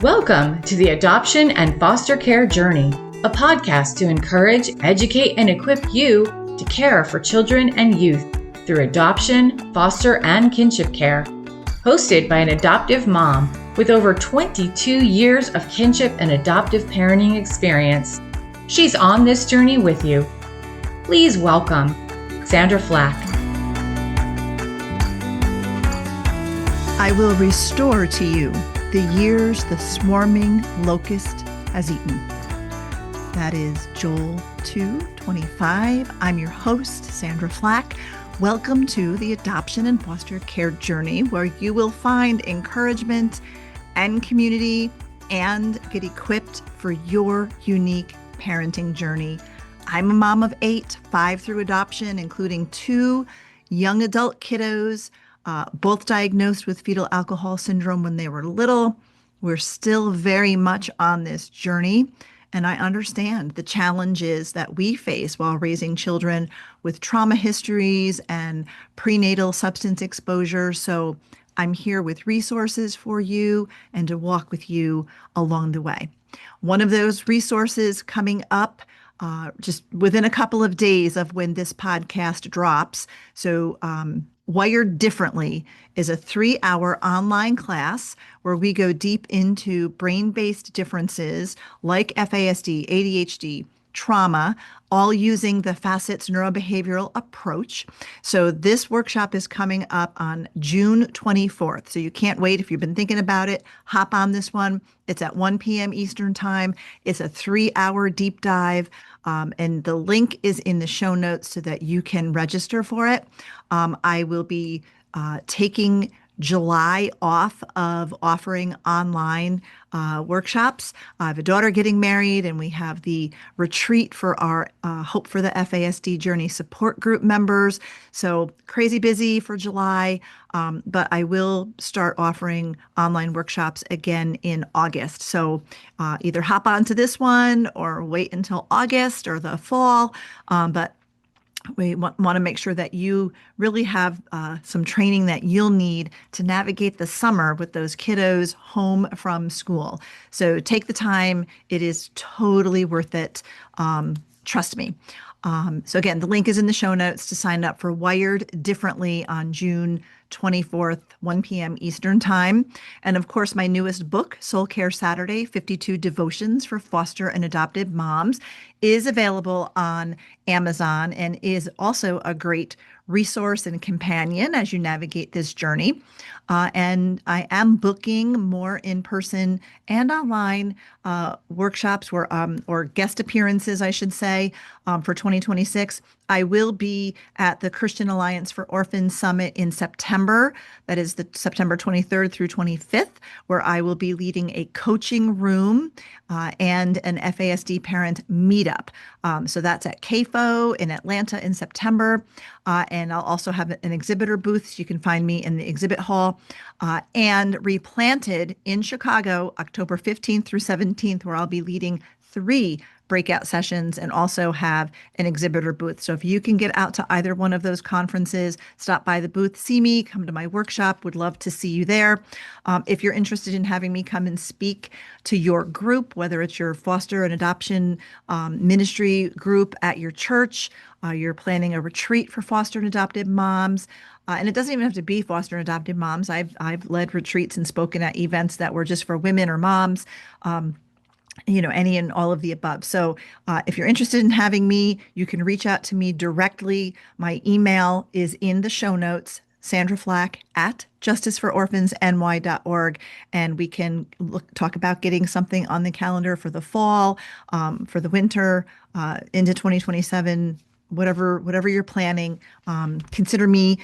Welcome to the Adoption and Foster Care Journey, a podcast to encourage, educate, and equip you to care for children and youth through adoption, foster, and kinship care. Hosted by an adoptive mom with over 22 years of kinship and adoptive parenting experience. She's on this journey with you. Please welcome Sandra Flach. I will restore to you the years the swarming locust has eaten. That is Joel 2:25. I'm your host, Sandra Flach. Welcome to the Adoption and Foster Care Journey, where you will find encouragement and community and get equipped for your unique parenting journey. I'm a mom of 8, 5 through adoption, including 2 young adult kiddos, both diagnosed with fetal alcohol syndrome when they were little. We're still very much on this journey, and I understand the challenges that we face while raising children with trauma histories and prenatal substance exposure. So I'm here with resources for you and to walk with you along the way. One of those resources coming up just within a couple of days of when this podcast drops. So Wired Differently is a 3-hour online class where we go deep into brain-based differences like FASD, ADHD, trauma, all using the Facets neurobehavioral approach. So this workshop is coming up on June 24th. So you can't wait. If you've been thinking about it, hop on this one. It's at 1 p.m. Eastern Time. It's a 3-hour deep dive. And the link is in the show notes so that you can register for it. I will be taking July off of offering online workshops. I have a daughter getting married, and we have the retreat for our Hope for the FASD Journey support group members. So crazy busy for July, but I will start offering online workshops again in August. So either hop onto this one or wait until August or the fall. But we want to make sure that you really have some training that you'll need to navigate the summer with those kiddos home from school. So take the time. It is totally worth it. Trust me. So again, the link is in the show notes to sign up for Wired Differently on June 24th, 1 p.m. Eastern Time. And of course, my newest book, Soul Care Saturday, 52 Devotions for Foster and Adoptive Moms, is available on Amazon and is also a great resource and companion as you navigate this journey. And I am booking more in-person and online workshops or guest appearances, I should say, for 2026. I will be at the Christian Alliance for Orphans Summit in September. That is the September 23rd through 25th, where I will be leading a coaching room and an FASD parent meetup. So that's at CAFO in Atlanta in September. And I'll also have an exhibitor booth. So you can find me in the exhibit hall. And Replanted in Chicago, October 15th through 17th, where I'll be leading 3 breakout sessions and also have an exhibitor booth. So if you can get out to either one of those conferences, stop by the booth, see me, come to my workshop, would love to see you there. If you're interested in having me come and speak to your group, whether it's your foster and adoption ministry group at your church, you're planning a retreat for foster and adoptive moms, and it doesn't even have to be foster and adoptive moms. I've led retreats and spoken at events that were just for women or moms. Any and all of the above. So if you're interested in having me, you can reach out to me directly. My email is in the show notes, Sandra Flach at justicefororphansny.org. And we can talk about getting something on the calendar for the fall, for the winter, into 2027, whatever you're planning. Consider me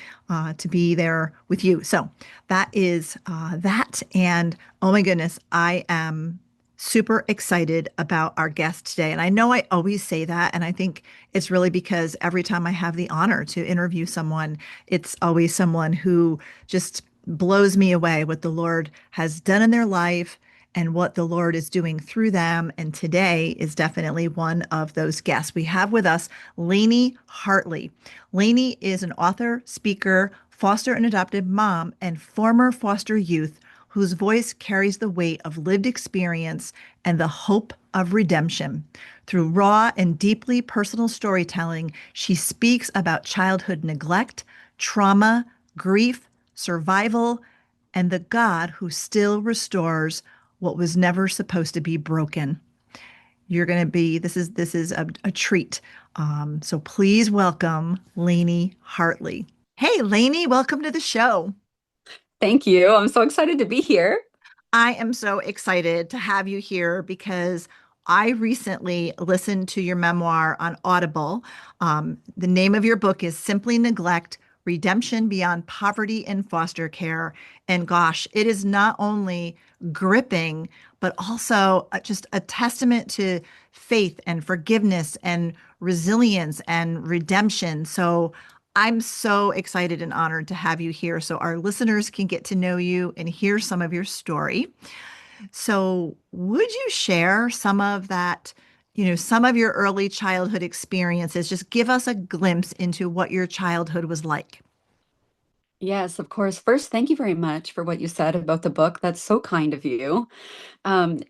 to be there with you. So that is that. And oh my goodness, I am super excited about our guest today. And I know I always say that, and I think it's really because every time I have the honor to interview someone, it's always someone who just blows me away what the Lord has done in their life and what the Lord is doing through them. And today is definitely one of those guests. We have with us Lainie Hartley. Lainie is an author, speaker, foster and adoptive mom, and former foster youth whose voice carries the weight of lived experience and the hope of redemption. Through raw and deeply personal storytelling, she speaks about childhood neglect, trauma, grief, survival, and the God who still restores what was never supposed to be broken. You're going to be, this is a treat. So please welcome Lainie Hartley. Hey, Lainie, welcome to the show. Thank you. I'm so excited to be here. I am so excited to have you here because I recently listened to your memoir on Audible. The name of your book is Simply Neglect: Redemption Beyond Poverty and Foster Care. And gosh, it is not only gripping, but also just a testament to faith and forgiveness and resilience and redemption. So I'm so excited and honored to have you here so our listeners can get to know you and hear some of your story. So, would you share some of that, some of your early childhood experiences? Just give us a glimpse into what your childhood was like. Yes, of course. First, thank you very much for what you said about the book. That's so kind of you.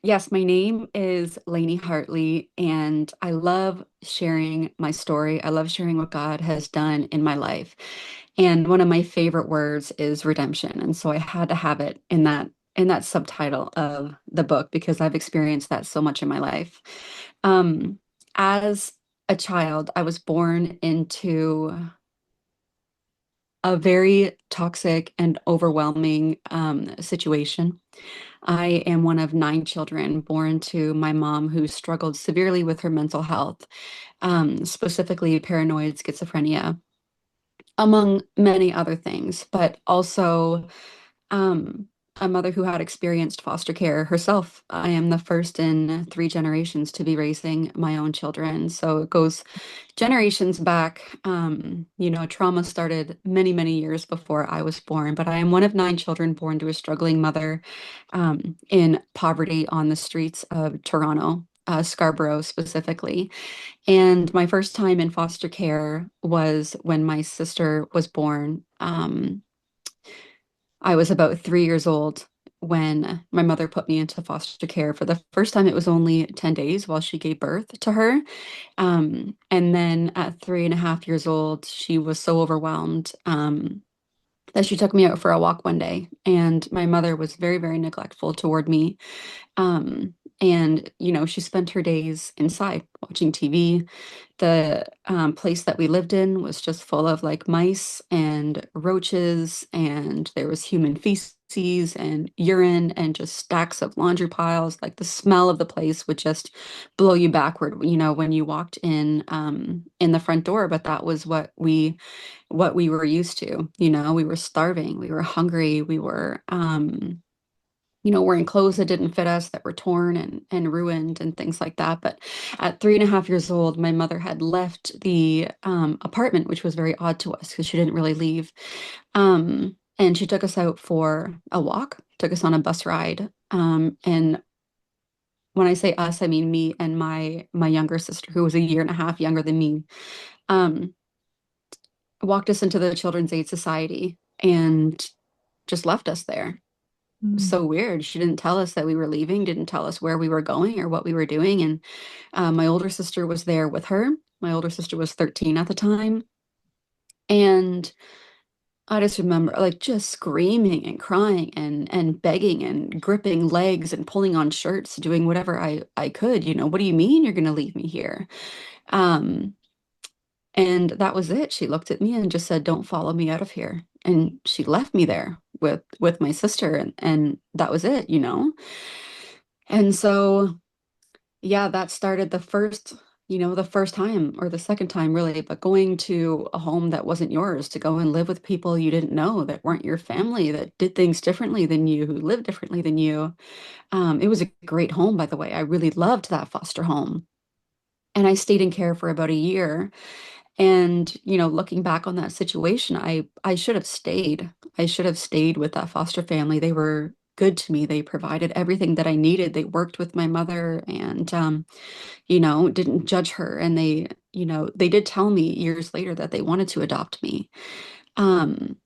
Yes, my name is Lainie Hartley, and I love sharing my story. I love sharing what God has done in my life. And one of my favorite words is redemption. And so I had to have it in that subtitle of the book because I've experienced that so much in my life. Um, as a child, I was born into a very toxic and overwhelming situation. I am one of 9 children born to my mom who struggled severely with her mental health, specifically paranoid schizophrenia, among many other things, but also um, a mother who had experienced foster care herself. I am the first in 3 generations to be raising my own children. So it goes generations back. Trauma started many, many years before I was born, but I am one of 9 children born to a struggling mother in poverty on the streets of Toronto. Scarborough specifically. And my first time in foster care was when my sister was born. I was about 3 years old when my mother put me into foster care. For the first time, it was only 10 days while she gave birth to her. And then at 3.5 years old, she was so overwhelmed that she took me out for a walk one day. And my mother was very, very neglectful toward me. She spent her days inside watching TV. The place that we lived in was just full of like mice and roaches, and there was human feces and urine and just stacks of laundry piles. Like the smell of the place would just blow you backward, when you walked in the front door. But that was what we were used to. We were starving, we were hungry, we were wearing clothes that didn't fit us, that were torn and ruined and things like that. But at 3.5 years old, my mother had left the apartment, which was very odd to us because she didn't really leave. And she took us out for a walk, took us on a bus ride. And when I say us, I mean me and my younger sister, who was a year and a half younger than me, um, walked us into the Children's Aid Society and just left us there. Mm. So weird. She didn't tell us that we were leaving, didn't tell us where we were going or what we were doing. And my older sister was there with her. My older sister was 13 at the time. And I just remember like just screaming and crying and begging and gripping legs and pulling on shirts, doing whatever I could. What do you mean you're going to leave me here? Um, and that was it. She looked at me and just said, "Don't follow me out of here." And she left me there with my sister, and that was it. And so, yeah, that started the first time or the second time really, but going to a home that wasn't yours, to go and live with people you didn't know, that weren't your family, that did things differently than you, who lived differently than you. It was a great home, by the way. I really loved that foster home. And I stayed in care for about a year. And, looking back on that situation, I should have stayed. I should have stayed with that foster family. They were good to me. They provided everything that I needed. They worked with my mother and, didn't judge her. And they did tell me years later that they wanted to adopt me. Um,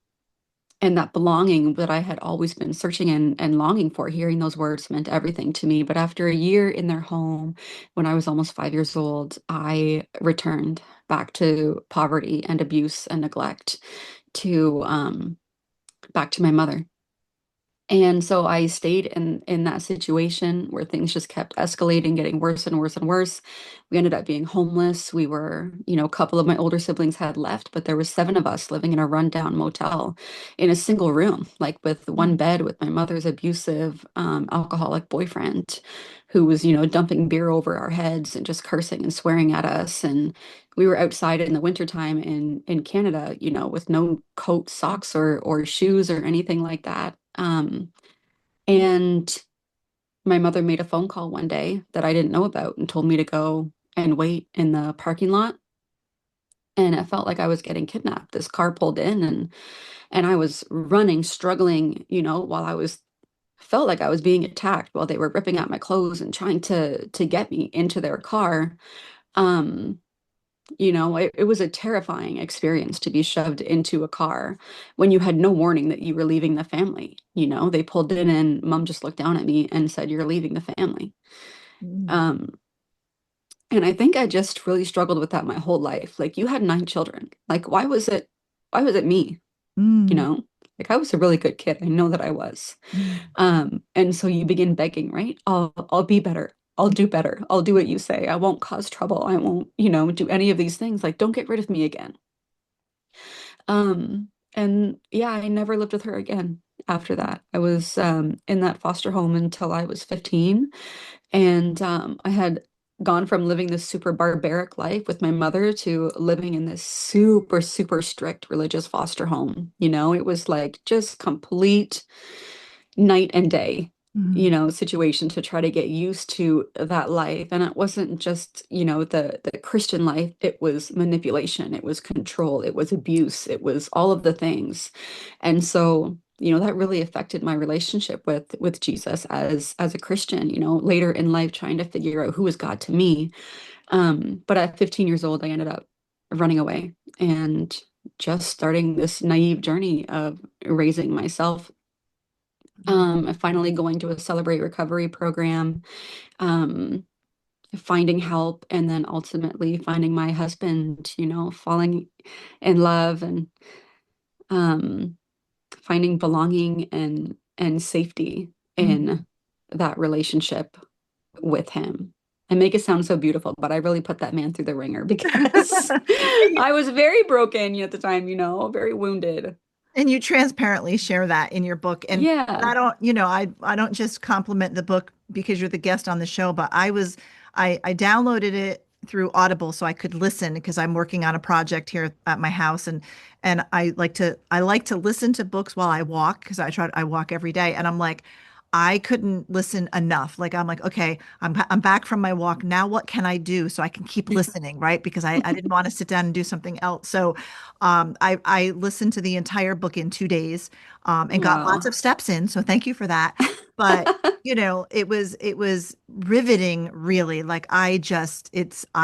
and that belonging that I had always been searching and longing for, hearing those words meant everything to me. But after a year in their home, when I was almost 5 years old, I returned back to poverty and abuse and neglect, to back to my mother. And so I stayed in that situation where things just kept escalating, getting worse and worse and worse. We ended up being homeless. We were, a couple of my older siblings had left, but there was seven of us living in a rundown motel in a single room, like with one bed, with my mother's abusive, alcoholic boyfriend who was, dumping beer over our heads and just cursing and swearing at us. And we were outside in the wintertime in Canada, with no coat, socks, or shoes or anything like that. And my mother made a phone call one day that I didn't know about and told me to go and wait in the parking lot. And it felt like I was getting kidnapped. This car pulled in, and I was running, struggling, while I was felt like I was being attacked while they were ripping out my clothes and trying to get me into their car. Um, it was a terrifying experience to be shoved into a car when you had no warning that you were leaving the family. They pulled in and mom just looked down at me and said, "You're leaving the family." Mm. Um, and I think I just really struggled with that my whole life. Like, you had nine children. Like, why was it me? You Mm. know, like, I was a really good kid. I know that I was. Mm. And so you begin begging, right? I'll be better. I'll do better. I'll do what you say. I won't cause trouble. I won't, do any of these things. Like, don't get rid of me again. And yeah, I never lived with her again after that. I was in that foster home until I was 15. And I had gone from living this super barbaric life with my mother to living in this super, super strict religious foster home. It was like just complete night and day, Mm. situation to try to get used to that life. And it wasn't just, the Christian life, it was manipulation, it was control, it was abuse, it was all of the things. And so, that really affected my relationship with Jesus as a Christian, later in life trying to figure out who is God to me. But at 15 years old, I ended up running away and just starting this naive journey of raising myself, finally going to a Celebrate Recovery program, um, finding help, and then ultimately finding my husband, falling in love, and um, finding belonging and safety Mm. in that relationship with him. I make it sound so beautiful, but I really put that man through the ringer because And you, I was very broken at the time, very wounded. and you transparently share that in your book. And Yeah. I don't, I don't just compliment the book because you're the guest on the show, but I downloaded it through Audible so I could listen because I'm working on a project here at my house, and I like to listen to books while I walk because I walk every day, and I'm like, I couldn't listen enough. Like, I'm like, okay, I'm back from my walk. Now what can I do so I can keep listening, right? Because I didn't want to sit down and do something else. So I listened to the entire book in 2 days, and got lots Wow. of steps in. So thank you for that. But it was riveting, really. Like, I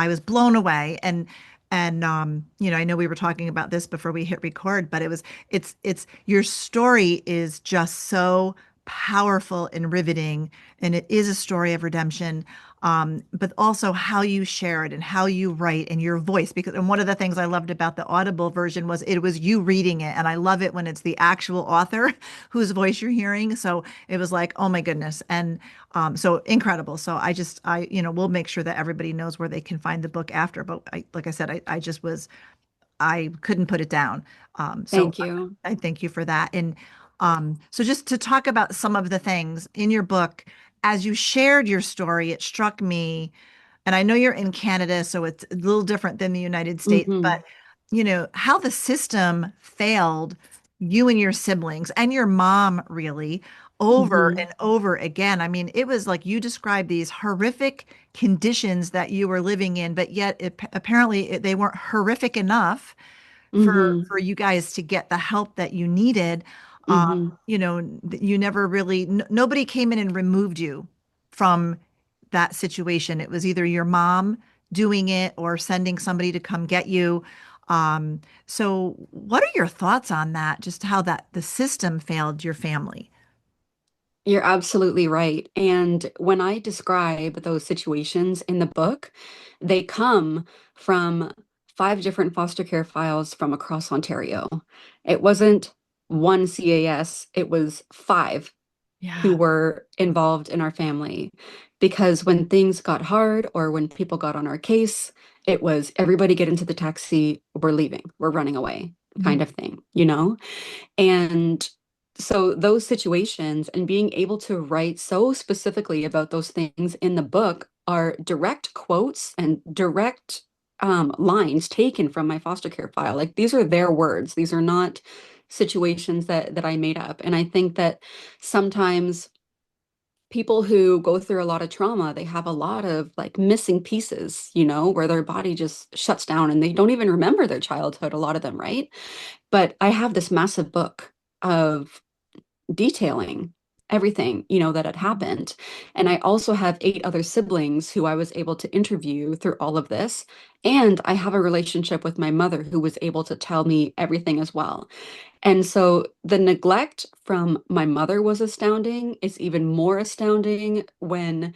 was blown away. And I know we were talking about this before we hit record, but it's your story is just so powerful and riveting, and it is a story of redemption. But also how you share it and how you write and your voice. And one of the things I loved about the Audible version was it was you reading it. And I love it when it's the actual author whose voice you're hearing. So it was like, oh my goodness. And so incredible. So we'll make sure that everybody knows where they can find the book after. But like I said, I couldn't put it down. So Thank you. I thank you for that. And so just to talk about some of the things in your book, as you shared your story, it struck me, and I know you're in Canada, so it's a little different than the United States, Hmm. but how the system failed you and your siblings and your mom really over Hmm. and over again. I mean, it was like you described these horrific conditions that you were living in, but yet apparently they weren't horrific enough for Hmm. you guys to get the help that you needed. Hmm. You never really, nobody came in and removed you from that situation. It was either your mom doing it or sending somebody to come get you. So what are your thoughts on that? Just how that the system failed your family? You're absolutely right. And when I describe those situations in the book, they come from 5 different foster care files from across Ontario. It wasn't one CAS, it was 5 who Yeah. were involved in our family. Because when things got hard or when people got on our case, it was everybody get into the taxi, we're leaving, we're running away kind of thing, you know? And so those situations and being able to write so specifically about those things in the book are direct quotes and direct lines taken from my foster care file. Like these are their words. These are not situations that I made up. And I think that sometimes people who go through a lot of trauma, they have a lot of like missing pieces, you know, where their body just shuts down and they don't even remember their childhood, a lot of them, right? But I have this massive book of detailing everything, you know, that had happened. And I also have 8 other siblings who I was able to interview through all of this. And I have a relationship with my mother who was able to tell me everything as well. And so the neglect from my mother was astounding. It's even more astounding when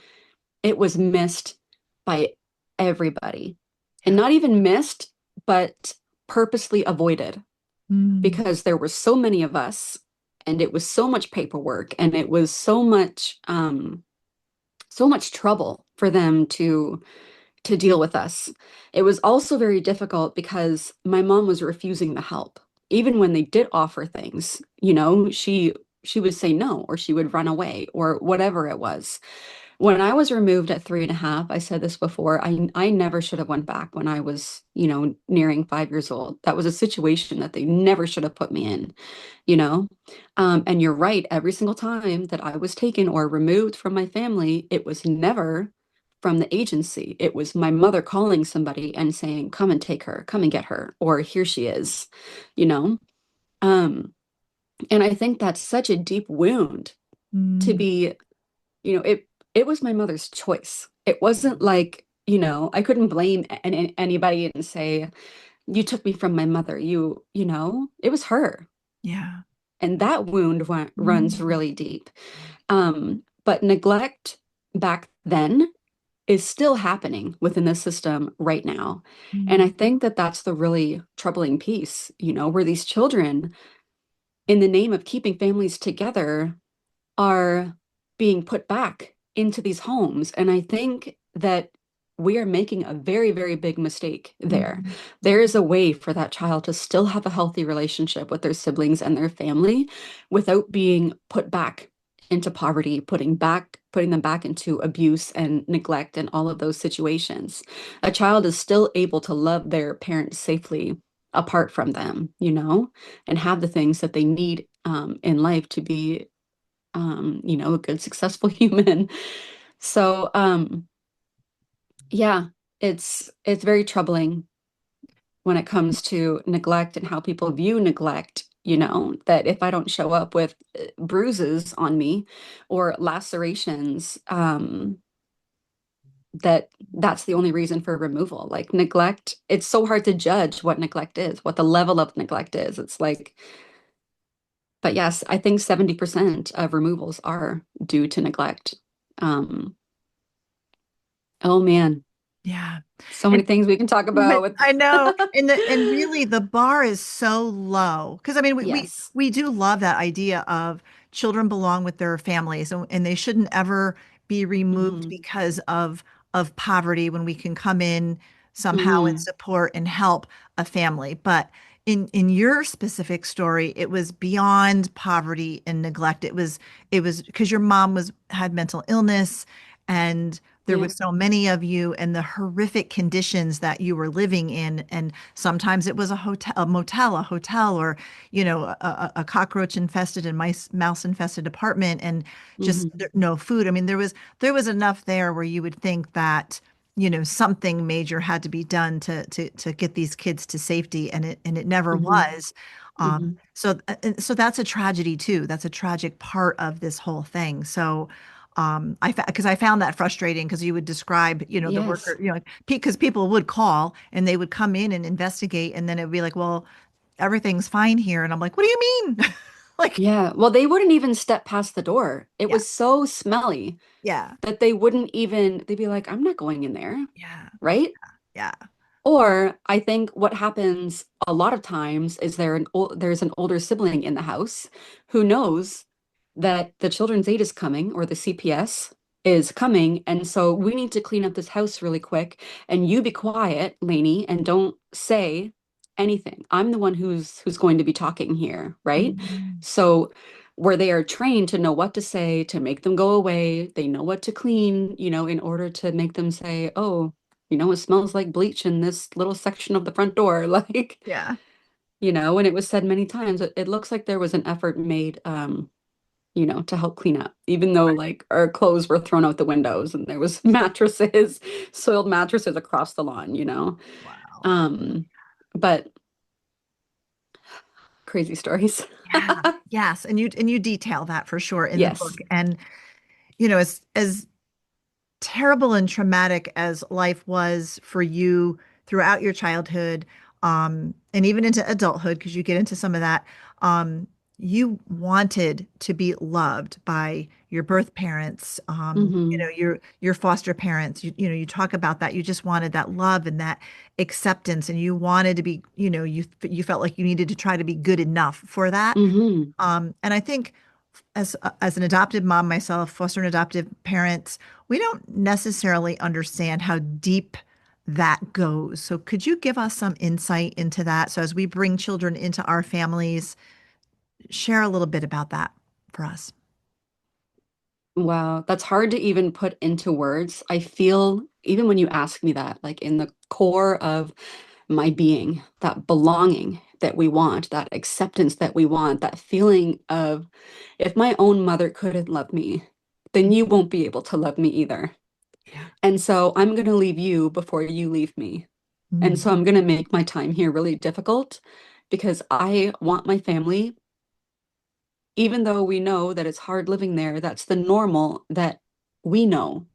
it was missed by everybody. And Yeah. not even missed, but purposely avoided Mm. because there were so many of us and it was so much paperwork and it was so much trouble for them to deal with us. It was also very difficult because my mom was refusing the help. Even when they did offer things, you know, she would say no or she would run away or whatever it was. When I was removed at 3.5, I said this before, I never should have went back when I was, you know, nearing 5 years old. That was a situation that they never should have put me in, you know? And you're right, every single time that I was taken or removed from my family, it was never from the agency. It was my mother calling somebody and saying, come and take her, come and get her, or here she is, you know? Um, and I think that's such a deep wound to Mm. be, you know, it was my mother's choice. It wasn't like, you know, I couldn't blame anybody and say, you took me from my mother. You know, it was her. Yeah. And that wound runs Mm. really deep. But neglect back then is still happening within the system right now. And I Mm. think that that's the really troubling piece, you know, where these children, in the name of keeping families together, are being put back into these homes. And I think that we are making a very, very big mistake there. Mm. There is a way for that child to still have a healthy relationship with their siblings and their family without being put back into poverty, putting them back into abuse and neglect and all of those situations. A child is still able to love their parents safely apart from them, you know, and have the things that they need in life to be you know, a good, successful human. So, yeah, it's very troubling when it comes to neglect and how people view neglect. You know, that if I don't show up with bruises on me or lacerations, that's the only reason for removal. Like neglect, it's so hard to judge what neglect is, what the level of neglect is. It's like, but yes, I think 70% of removals are due to neglect. Um, Oh man, Yeah. so many things we can talk about with I know. And really the bar is so low. Because I mean yes. we do love that idea of children belong with their families and they shouldn't ever be removed Hmm. because of poverty when we can come in somehow and Hmm. support and help a family. But in your specific story, it was beyond poverty and neglect. It was because your mom was had mental illness and there Yeah. was so many of you and the horrific conditions that you were living in. And sometimes it was a hotel, a motel, a hotel, or, a cockroach infested and mouse infested apartment and just Hmm. no food. I mean, there was enough there where you would think that, something major had to be done to get these kids to safety. And it never Hmm. was. Hmm. So that's a tragedy too. That's a tragic part of this whole thing. So, Because I found that frustrating because you would describe, the Yes. worker, because people would call and they would come in and investigate, and then it would be like, well, everything's fine here, and I'm like, what do you mean? Like, Yeah. Well, they wouldn't even step past the door. It yeah, was so smelly yeah, that they wouldn't even, they'd be like, I'm not going in there. yeah, Right. yeah, Or I think what happens a lot of times is there's an older sibling in the house who knows that the children's aid is coming or the CPS is coming, and so we need to clean up this house really quick. And you be quiet, Lainey, and don't say anything. I'm the one who's going to be talking here, right? Mhm. So where they are trained to know what to say to make them go away, they know what to clean, in order to make them say, oh, it smells like bleach in this little section of the front door. Like, Yeah, and it was said many times, it looks like there was an effort made, to help clean up, even though like our clothes were thrown out the windows and there was mattresses, soiled mattresses across the lawn. wow, Um, but crazy stories. yeah, yes, and you detail that for sure in the book, Yes. and as terrible and traumatic as life was for you throughout your childhood, and even into adulthood, because you get into some of that, you wanted to be loved by your birth parents, Hmm. your foster parents. You talk about that. You just wanted that love and that acceptance, and you wanted to be, you felt like you needed to try to be good enough for that. Hmm. And I think as an adopted mom myself, foster and adoptive parents, we don't necessarily understand how deep that goes. So could you give us some insight into that? So as we bring children into our families, share a little bit about that for us. Wow, that's hard to even put into words. I feel, even when you ask me that, like in the core of my being, that belonging that we want, that acceptance that we want, that feeling of if my own mother couldn't love me, then you won't be able to love me either. Yeah. And so I'm going to leave you before you leave me. And Mm, so I'm going to make my time here really difficult because I want my family, even though we know that it's hard living there, that's the normal that we know.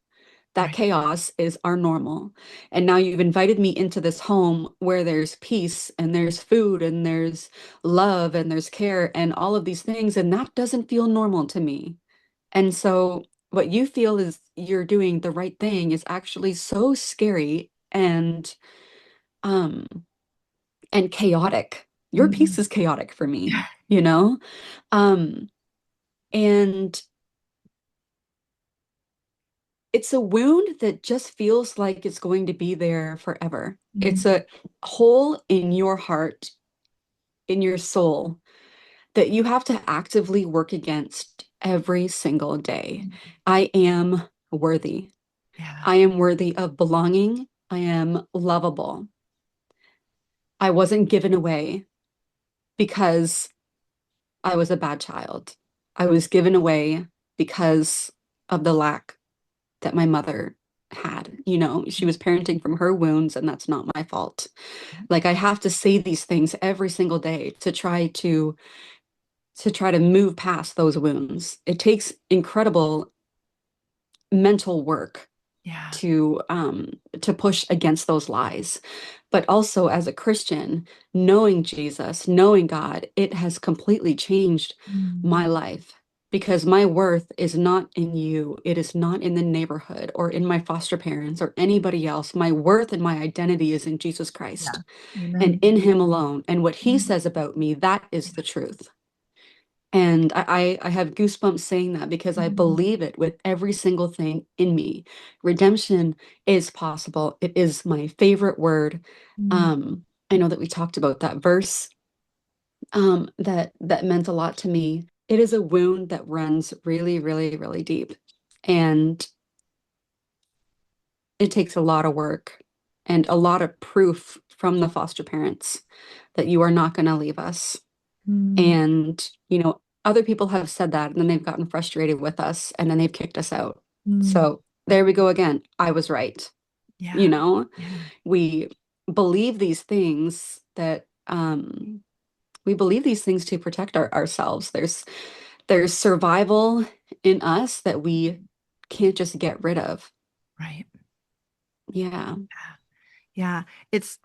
That right. chaos is our normal. And now you've invited me into this home where there's peace and there's food and there's love and there's care and all of these things. And that doesn't feel normal to me. And so what you feel is you're doing the right thing is actually so scary um and chaotic. Your Mm, piece is chaotic for me, you know? Um and it's a wound that just feels like it's going to be there forever. mm, It's a hole in your heart, in your soul, that you have to actively work against every single day. mm. I am worthy. Yeah. I am worthy of belonging. I am lovable. I wasn't given away because I was a bad child. I was given away because of the lack that my mother had. She was parenting from her wounds, and that's not my fault. Like I have to say these things every single day to try to move past those wounds. It takes incredible mental work Yeah. to push against those lies. But also as a Christian, knowing Jesus, knowing God, it has completely changed Mm, my life because my worth is not in you. It is not in the neighborhood or in my foster parents or anybody else. My worth and my identity is in Jesus yeah. Christ and Amen. in him alone. And what he Mm, says about me, that is the truth. And I have goosebumps saying that because I mm, believe it with every single thing in me. Redemption is possible. It is my favorite word. mm, I know that we talked about that verse that meant a lot to me. It is a wound that runs really, really, really deep. And it takes a lot of work and a lot of proof from the foster parents that you are not going to leave us. mm, And, other people have said that and then they've gotten frustrated with us and then they've kicked us out. mm. So there we go again. I was right. You Yeah. know, Yeah. we believe these things to protect ourselves. There's survival in us that we can't just get rid of. Right. Yeah. Yeah. It's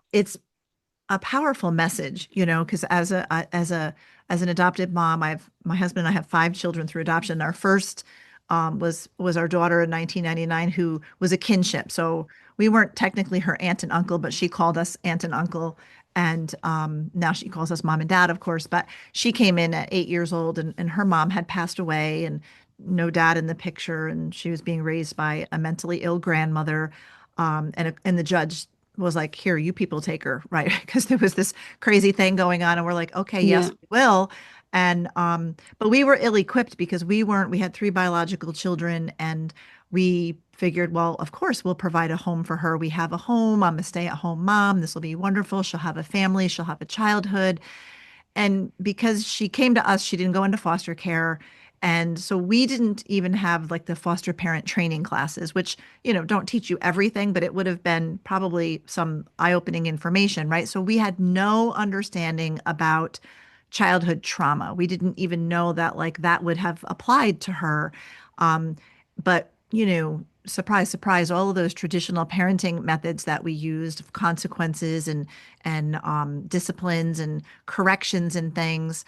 a powerful message, because as an adopted mom, my husband and I have 5 children through adoption. Our first was our daughter in 1999, who was a kinship. So we weren't technically her aunt and uncle, but she called us aunt and uncle. And now she calls us mom and dad, of course. But she came in at 8 years old, and her mom had passed away, and no dad in the picture. And she was being raised by a mentally ill grandmother. And the judge was like, here, you people take her, right? Because there was this crazy thing going on. And we're like, okay, yes, Yeah. we will. And but we were ill-equipped because we had 3 biological children, and we figured, well, of course, we'll provide a home for her. We have a home. I'm a stay-at-home mom. This will be wonderful. She'll have a family, she'll have a childhood. And because she came to us, she didn't go into foster care. And so we didn't even have like the foster parent training classes, which, don't teach you everything, but it would have been probably some eye-opening information, right? So we had no understanding about childhood trauma. We didn't even know that like that would have applied to her. But, surprise, surprise, all of those traditional parenting methods that we used of consequences and disciplines and corrections and things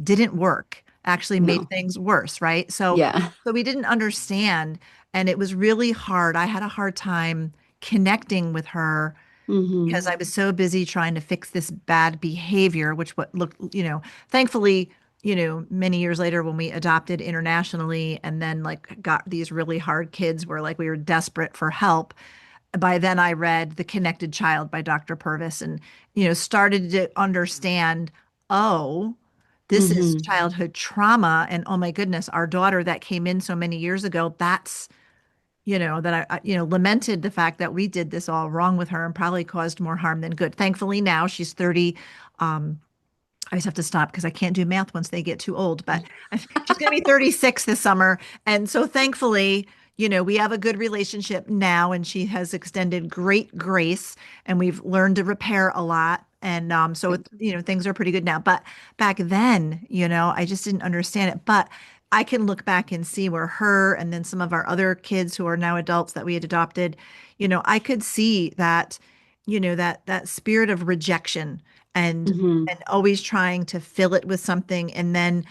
didn't work. Actually made No. things worse, right? So Yeah. so we didn't understand, and it was really hard. I had a hard time connecting with her because Hmm. I was so busy trying to fix this bad behavior, which what looked, thankfully, many years later when we adopted internationally and then like got these really hard kids where like we were desperate for help. By then I read The Connected Child by Dr. Purvis and, started to understand, oh, this is Hmm. childhood trauma. And oh my goodness, our daughter that came in so many years ago, that's that lamented the fact that we did this all wrong with her and probably caused more harm than good. Thankfully, now she's 30. I just have to stop because I can't do math once they get too old, but she's going to be 36 this summer. And so thankfully, we have a good relationship now, and she has extended great grace, and we've learned to repair a lot. And so, Good. things are pretty good now. But back then, I just didn't understand it. But I can look back and see where her and then some of our other kids who are now adults that we had adopted, I could see that, that spirit of rejection and Hmm. always trying to fill it with something. And then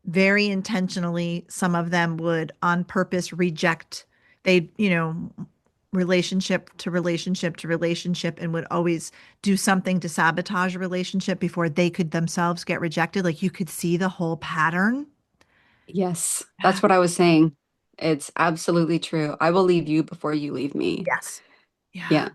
very intentionally, some of them would on purpose reject. They, relationship to relationship to relationship, and would always do something to sabotage a relationship before they could themselves get rejected. Like you could see the whole pattern. Yes, Yeah. that's what I was saying. It's absolutely true. I will leave you before you leave me. Yes. Yeah. Yeah,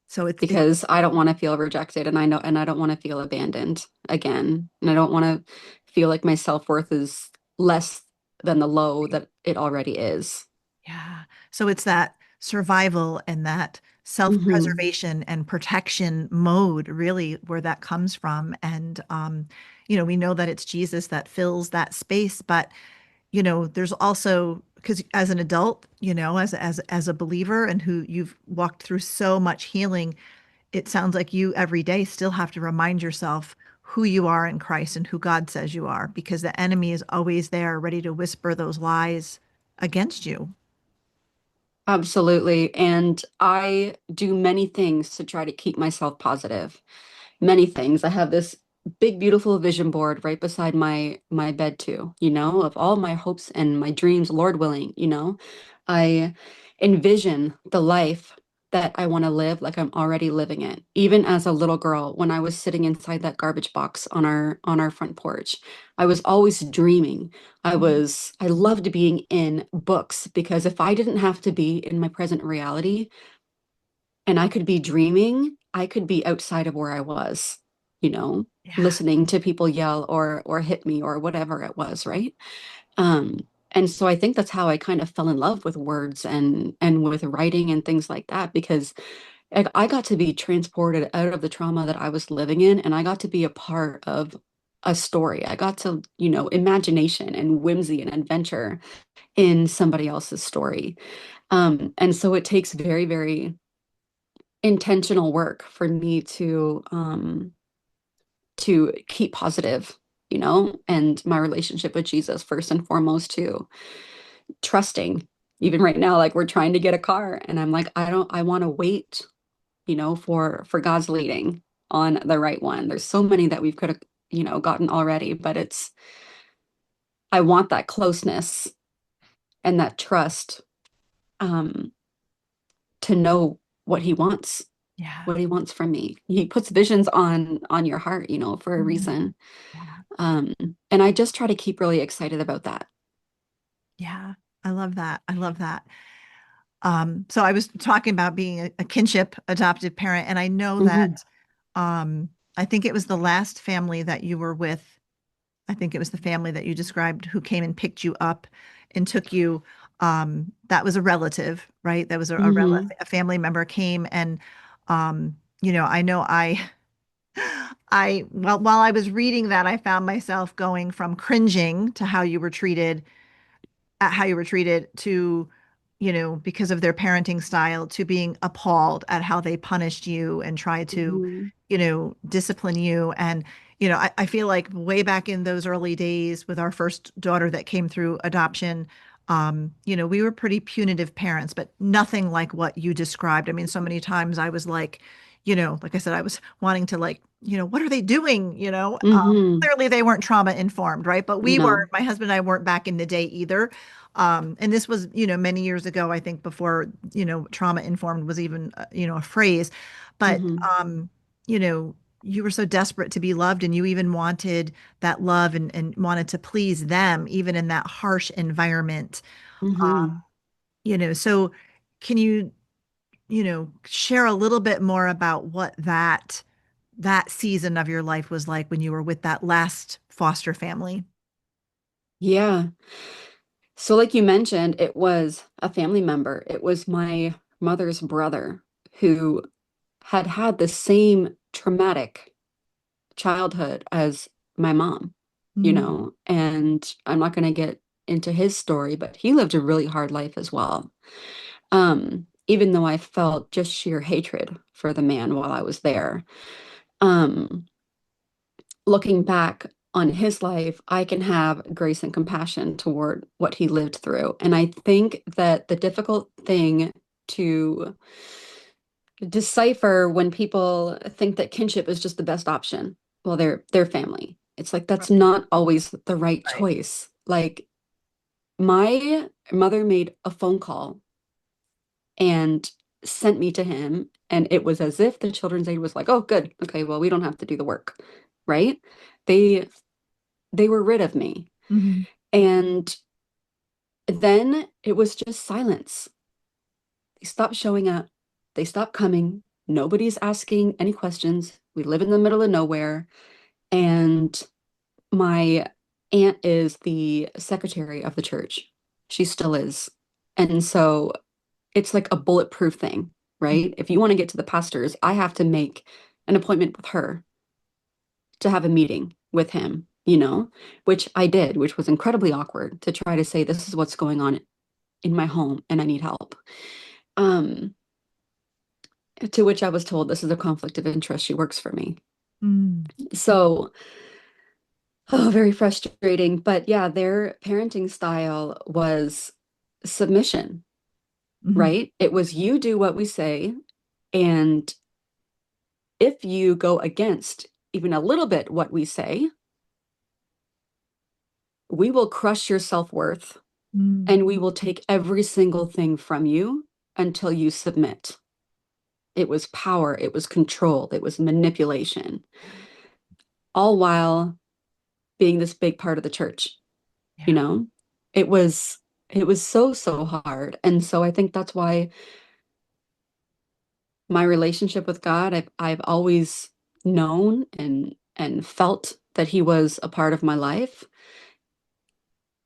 So it's because I don't want to feel rejected and I know and I don't want to feel abandoned again. And I don't want to feel like my self-worth is less than the low that it already is. Yeah. So it's that survival and that Hmm. self-preservation and protection mode, really, where that comes from. And, we know that it's Jesus that fills that space, but, there's also, because as an adult, as a believer and who you've walked through so much healing, it sounds like you every day still have to remind yourself who you are in Christ and who God says you are, because the enemy is always there ready to whisper those lies against you. Absolutely. And I do many things to try to keep myself positive. Many things. I have this big, beautiful vision board right beside my bed too, of all my hopes and my dreams, Lord willing. I envision the life that I want to live like I'm already living it. Even as a little girl, when I was sitting inside that garbage box on our front porch, I was always dreaming. I loved being in books because if I didn't have to be in my present reality, and I could be dreaming, I could be outside of where I was, you know, Yeah. listening to people yell or hit me or whatever it was, right? Um, and so I think that's how I kind of fell in love with words and with writing and things like that because I got to be transported out of the trauma that I was living in and I got to be a part of a story. I got to, imagination and whimsy and adventure in somebody else's story. And so it takes very, very intentional work for me to keep positive, and my relationship with Jesus first and foremost too. Trusting. Even right now, like we're trying to get a car and I'm like, I want to wait, for God's leading on the right one. There's so many that we could have, gotten already, but I want that closeness and that trust, um, to know what he wants, Yeah. what he wants from me. He puts visions on your heart, for a Mhm. reason. Yeah. Um, and I just try to keep really excited about that. Yeah. I love that. I love that. So I was talking about being a kinship adoptive parent, and I know Hmm. that I think it was the last family that you were with. I think it was the family that you described who came and picked you up and took you. That was a relative, right? That was Hmm. a family member came and I know while I was reading that, I found myself going from cringing to how you were treated at how you were treated to, because of their parenting style, to being appalled at how they punished you and tried to, Hmm. discipline you. And, I feel like way back in those early days with our first daughter that came through adoption, we were pretty punitive parents, but nothing like what you described. I mean, so many times I was like, like I said, I was wanting to like, what are they doing? Hmm. Clearly they weren't trauma informed, right? But we weren't, No. my husband and I weren't back in the day either. And this was, many years ago, I think before, trauma informed was even, a phrase. But, Hmm. you know, you were so desperate to be loved and you even wanted that love and wanted to please them, even in that harsh environment. Hmm. So can you, share a little bit more about what that season of your life was like when you were with that last foster family? Yeah. So, like you mentioned, it was a family member. It was my mother's brother who had had the same traumatic childhood as my mom, Mm, and I'm not going to get into his story, but he lived a really hard life as well. Even though I felt just sheer hatred for the man while I was there. Um, Looking back on his life, I can have grace and compassion toward what he lived through. And I think that the difficult thing to decipher when people think that kinship is just the best option, well, they're family. It's like that's not always the right right. choice. Like my mother made a phone call and sent me to him, and it was as if the children's aid was like, "Oh, good. Okay, well, we don't have to do the work." Right? They they were rid of me. Mhm. And then it was just silence. They stopped showing up. They stopped coming. Nobody's asking any questions. We live in the middle of nowhere. And my aunt is the secretary of the church. She still is. And so it's like a bulletproof thing, right? If you want to get to the pastors, I have to make an appointment with her to have a meeting with him, which I did, which was incredibly awkward to try to say, this is what's going on in my home and I need help. Um, to which I was told this is a conflict of interest. She works for me. Mm, So, oh, very frustrating. But yeah, their parenting style was submission, mhm. right? It was you do what we say. And if you go against even a little bit what we say, we will crush your self-worth Mm, and we will take every single thing from you until you submit. It was power, it was control, it was manipulation, all while being this big part of the church, you yeah. know? It was so hard. And so I think that's why my relationship with God, I've always known and felt that he was a part of my life,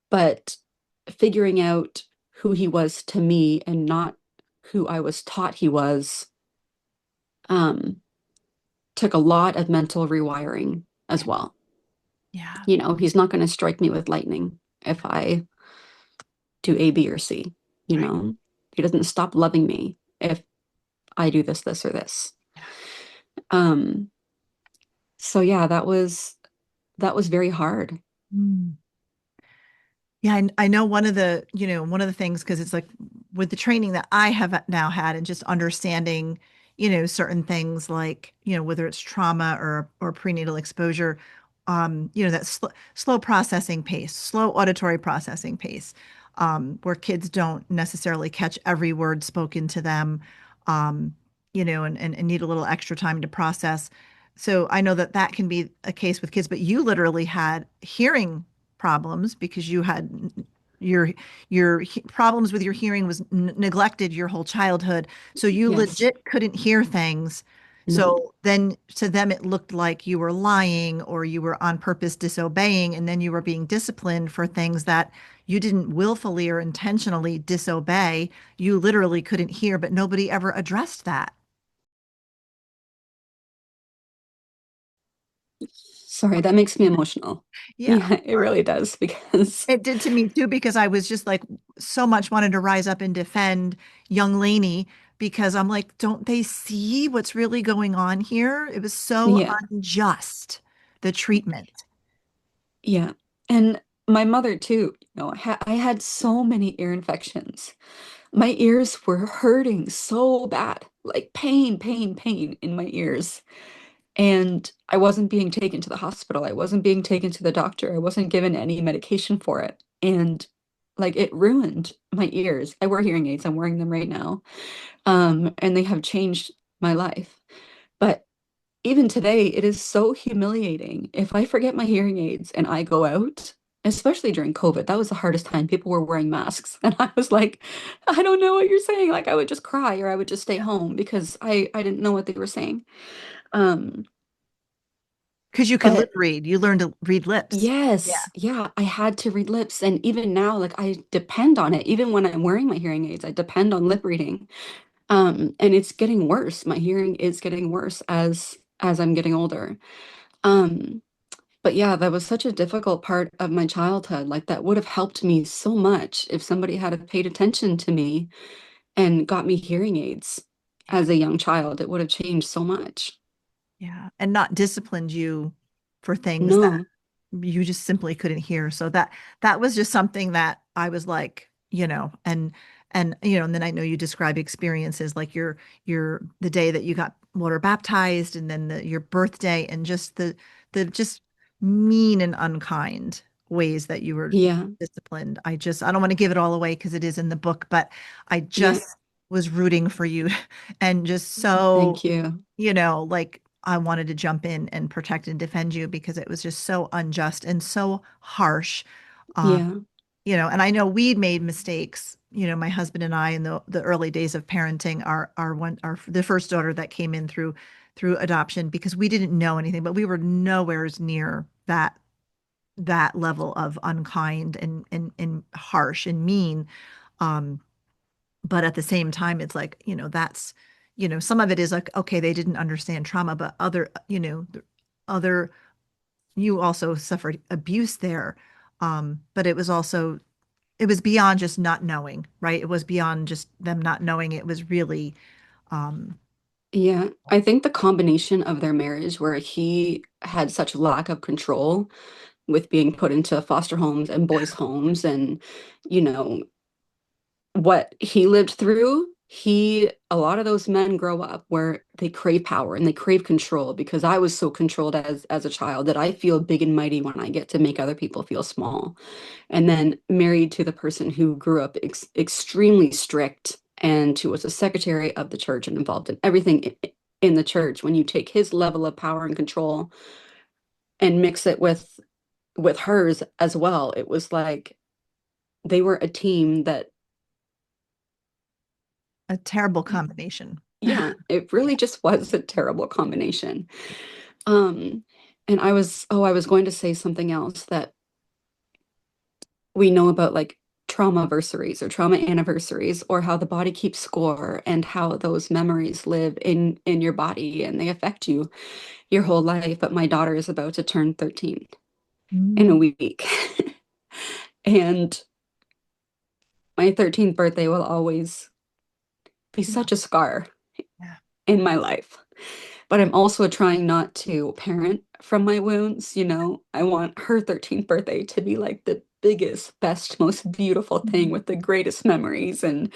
but figuring out who he was to me and not who I was taught he was, um, took a lot of mental rewiring as well. Yeah. He's not going to strike me with lightning if I do A, B, or C. You Right. know, he doesn't stop loving me if I do this, this, or this. Yeah. Um, so yeah, that was very hard. Mm. Yeah, I know one of the things, because it's like with the training that I have now had and just understanding, certain things like, whether it's trauma or prenatal exposure, that slow processing pace, slow auditory processing pace, where kids don't necessarily catch every word spoken to them, um, and need a little extra time to process. So I know that that can be a case with kids, but you literally had hearing problems because you had your problems with your hearing was neglected your whole childhood. So you Yes. legit couldn't hear things. No. So then to them it looked like you were lying or you were on purpose disobeying, and then you were being disciplined for things that you didn't willfully or intentionally disobey. You literally couldn't hear, but nobody ever addressed that. Sorry, that makes me emotional. Yeah. Yeah, it really does because It did to me too, because I was just like so much wanted to rise up and defend young Lainie, because I'm like, don't they see what's really going on here? It was so yeah, unjust, the treatment. yeah. And my mother too, I had so many ear infections. My ears were hurting so bad, like pain, pain, pain in my ears. And I wasn't being taken to the hospital. I wasn't being taken to the doctor. I wasn't given any medication for it. And like it ruined my ears. I wear hearing aids. I'm wearing them right now. And they have changed my life. But even today, it is so humiliating. If I forget my hearing aids and I go out, especially during COVID, that was the hardest time. People were wearing masks. And I was like, I don't know what you're saying. Like I would just cry or I would just stay home because I didn't know what they were saying. Um, Because you could lip but read. You learned to read lips. Yeah. yes, yeah, I had to read lips. And even now, like I depend on it. Even when I'm wearing my hearing aids, I depend on lip reading. And it's getting worse. My hearing is getting worse as I'm getting older. Um, but yeah, that was such a difficult part of my childhood. Like that would have helped me so much if somebody had have paid attention to me and got me hearing aids Yeah. as a young child. It would have changed so much. Yeah. And not disciplined you for things that No, you just simply couldn't hear. So that was just something that I was like, and then I know you describe experiences like your the day that you got water baptized, and then your birthday, and just the just mean and unkind ways that you were yeah, disciplined. I don't want to give it all away because it is in the book, but I yeah, just was rooting for you and just so, thank you. like I wanted to jump in and protect and defend you because it was just so unjust and so harsh. Um, Yeah, and I know we'd made mistakes, my husband and I in the early days of parenting our the first daughter that came in through adoption, because we didn't know anything, but we were nowhere near that level of unkind and harsh and mean. Um, but at the same time, it's like, that's, some of it is like, okay, they didn't understand trauma, but other, you also suffered abuse there. But it was beyond just not knowing, right? It was beyond just them not knowing. It was really, um, yeah. I think the combination of their marriage where he had such lack of control with being put into foster homes and boys' homes and, you know, what he lived through, a lot of those men grow up where they crave power and they crave control because I was so controlled as a child that I feel big and mighty when I get to make other people feel small. And then married to the person who grew up extremely strict and who was a secretary of the church and involved in everything in the church. When you take his level of power and control and mix it with hers as well, it was like they were a team that, a terrible combination. yeah, it Yeah. really just was a terrible combination. Um, and I was going to say something else that we know about, like trauma anniversaries or trauma anniversaries, or how the body keeps score and how those memories live in your body and they affect you your whole life. But my daughter is about to turn 13 in a Mm, week. And my 13th birthday will always be yeah. such a scar Yeah. in my life. But I'm also trying not to parent from my wounds. I want her 13th birthday to be like biggest, best, most beautiful thing with the greatest memories and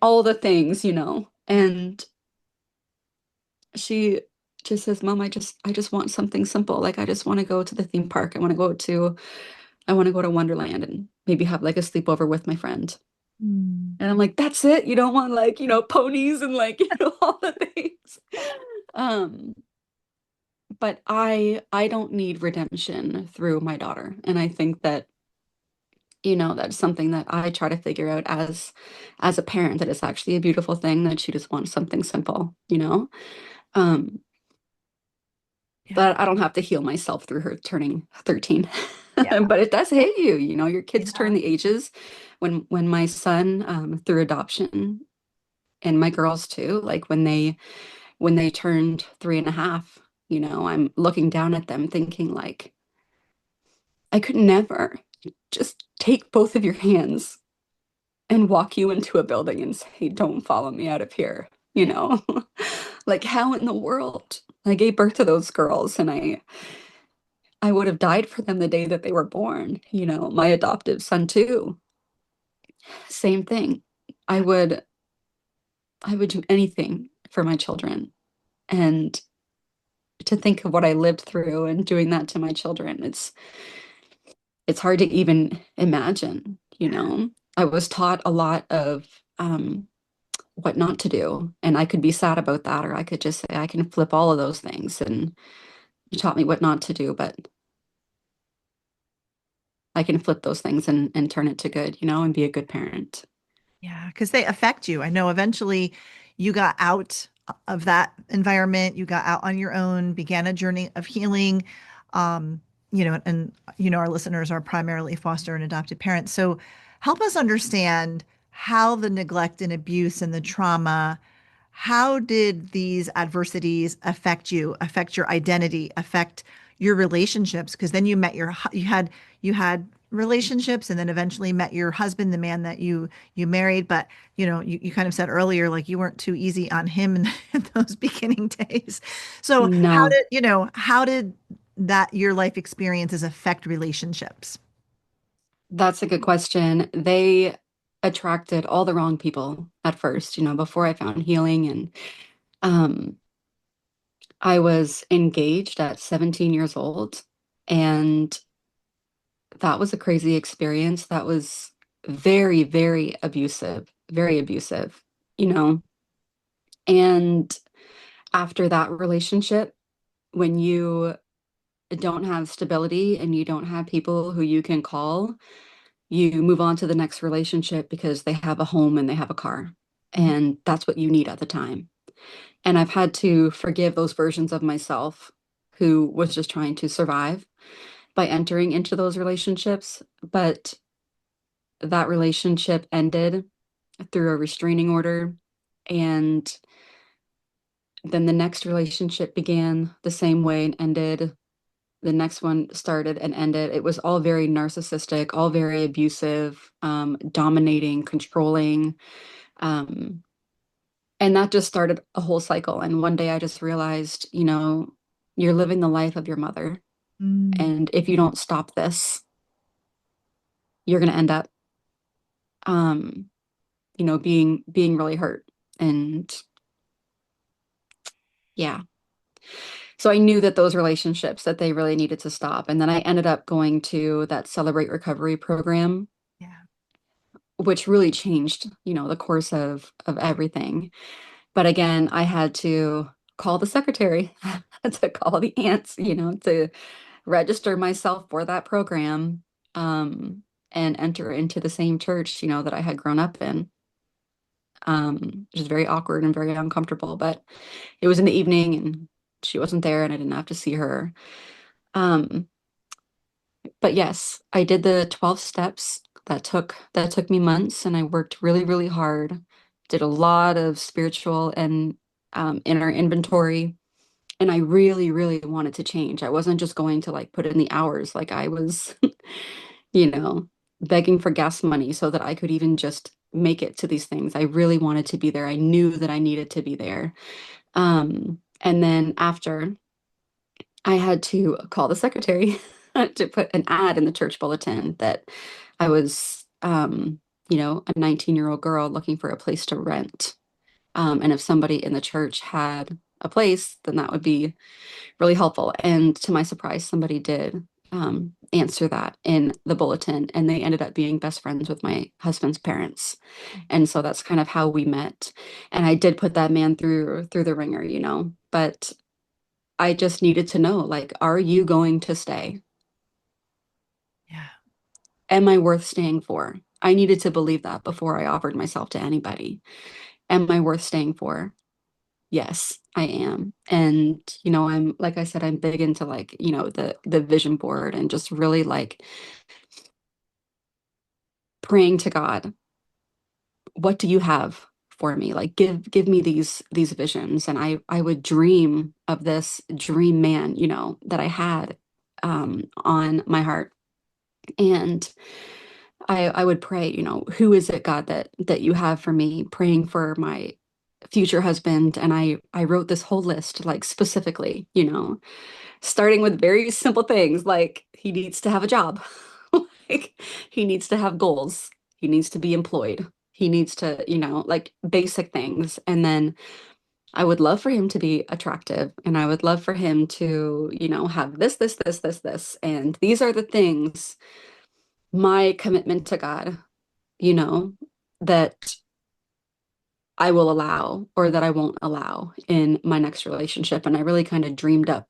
all the things, you know. And she just says, "Mom, I just want something simple. Like I just want to go to the theme park. I want to go to Wonderland and maybe have like a sleepover with my friend." Mm. And I'm like, "That's it? You don't want like, you know, ponies and like, you know, all the things." Um, but I don't need redemption through my daughter. And I think that, you know, that's something that I try to figure out as a parent, that it's actually a beautiful thing that she just wants something simple, you know? Um, Yeah. that I don't have to heal myself through her turning 13. Yeah. But it does hit you, you know, your kids Yeah. turn the ages. When my son through adoption, and my girls too, like when they turned 3.5, you know, I'm looking down at them thinking like, I could never just take both of your hands and walk you into a building and say, "Don't follow me out of here." You Yeah. know, like how in the world? I gave birth to those girls and I would have died for them the day that they were born. You know, my adoptive son too. Same thing. I Yeah. would I would do anything for my children. And to think of what I lived through and doing that to my children, it's hard to even imagine, you know. I was taught a lot of what not to do, and I could be sad about that, or I could just say I can flip all of those things. And you taught me what not to do, but I can flip those things and turn it to good, you know, and be a good parent. Yeah, because they affect you. I know eventually you got out of that environment, you got out on your own, began a journey of healing. Um, our listeners are primarily foster and adopted parents. So help us understand how the neglect and abuse and the trauma, how did these adversities affect you, affect your identity, affect your relationships? Because then you had relationships and then eventually met your husband, the man that you married. But you kind of said earlier, like you weren't too easy on him in those beginning days. So No, how did that your life experiences affect relationships? that's a good question. They attracted all the wrong people at first, you know, before I found healing. And um, I was engaged at 17 years old, and that was a crazy experience. That was very, very abusive, you know. And after that relationship, when you don't have stability and you don't have people who you can call, you move on to the next relationship because they have a home and they have a car. Mhm. And that's what you need at the time. And I've had to forgive those versions of myself who was just trying to survive by entering into those relationships. But that relationship ended through a restraining order. And then the next relationship began the same way and ended. The next one started and ended. It was all very narcissistic, all very abusive, dominating, controlling. Um, and that just started a whole cycle. And one day I just realized, you know, you're living the life of your mother. Mm. And if you don't stop this, you're going to end up, um, you know, being really hurt. And yeah. So I knew that those relationships that they really needed to stop. And then I ended up going to that Celebrate Recovery program, Yeah. which really changed, you know, the course of everything. But again, I had to call the secretary, to call the aunts, you know, to register myself for that program, and enter into the same church, you know, that I had grown up in. Which is very awkward and very uncomfortable, but it was in the evening and she wasn't there and I didn't have to see her. Um, but yes, I did the 12 steps. That took me months and I worked really, really hard. Did a lot of spiritual and inner inventory. And I really, really wanted to change. I wasn't just going to like put in the hours. Like I was, you know, begging for gas money so that I could even just make it to these things. I really wanted to be there. I knew that I needed to be there. And then after I had to call the secretary to put an ad in the church bulletin that I was, a 19-year-old girl looking for a place to rent. And if somebody in the church had a place, then that would be really helpful. And to my surprise, somebody did answer that in the bulletin, and they ended up being best friends with my husband's parents. And so that's kind of how we met. And I did put that man through the ringer, but I just needed to know, like, are you going to stay? Yeah. Am I worth staying for? I needed to believe that before I offered myself to anybody. Am I worth staying for? Yes, I am. And, I'm, like I said, I'm big into like, the vision board and just really like praying to God, what do you have for me? Like give me these visions. And I would dream of this dream man, that I had on my heart. And I would pray, who is it, God, that you have for me, praying for my future husband. And I wrote this whole list, like specifically, starting with very simple things like he needs to have a job, like he needs to have goals, he needs to be employed, he needs to, like basic things. And then I would love for him to be attractive, and I would love for him to, have this, and these are the things, my commitment to God, you know, that I will allow or that I won't allow in my next relationship. And I really kind of dreamed up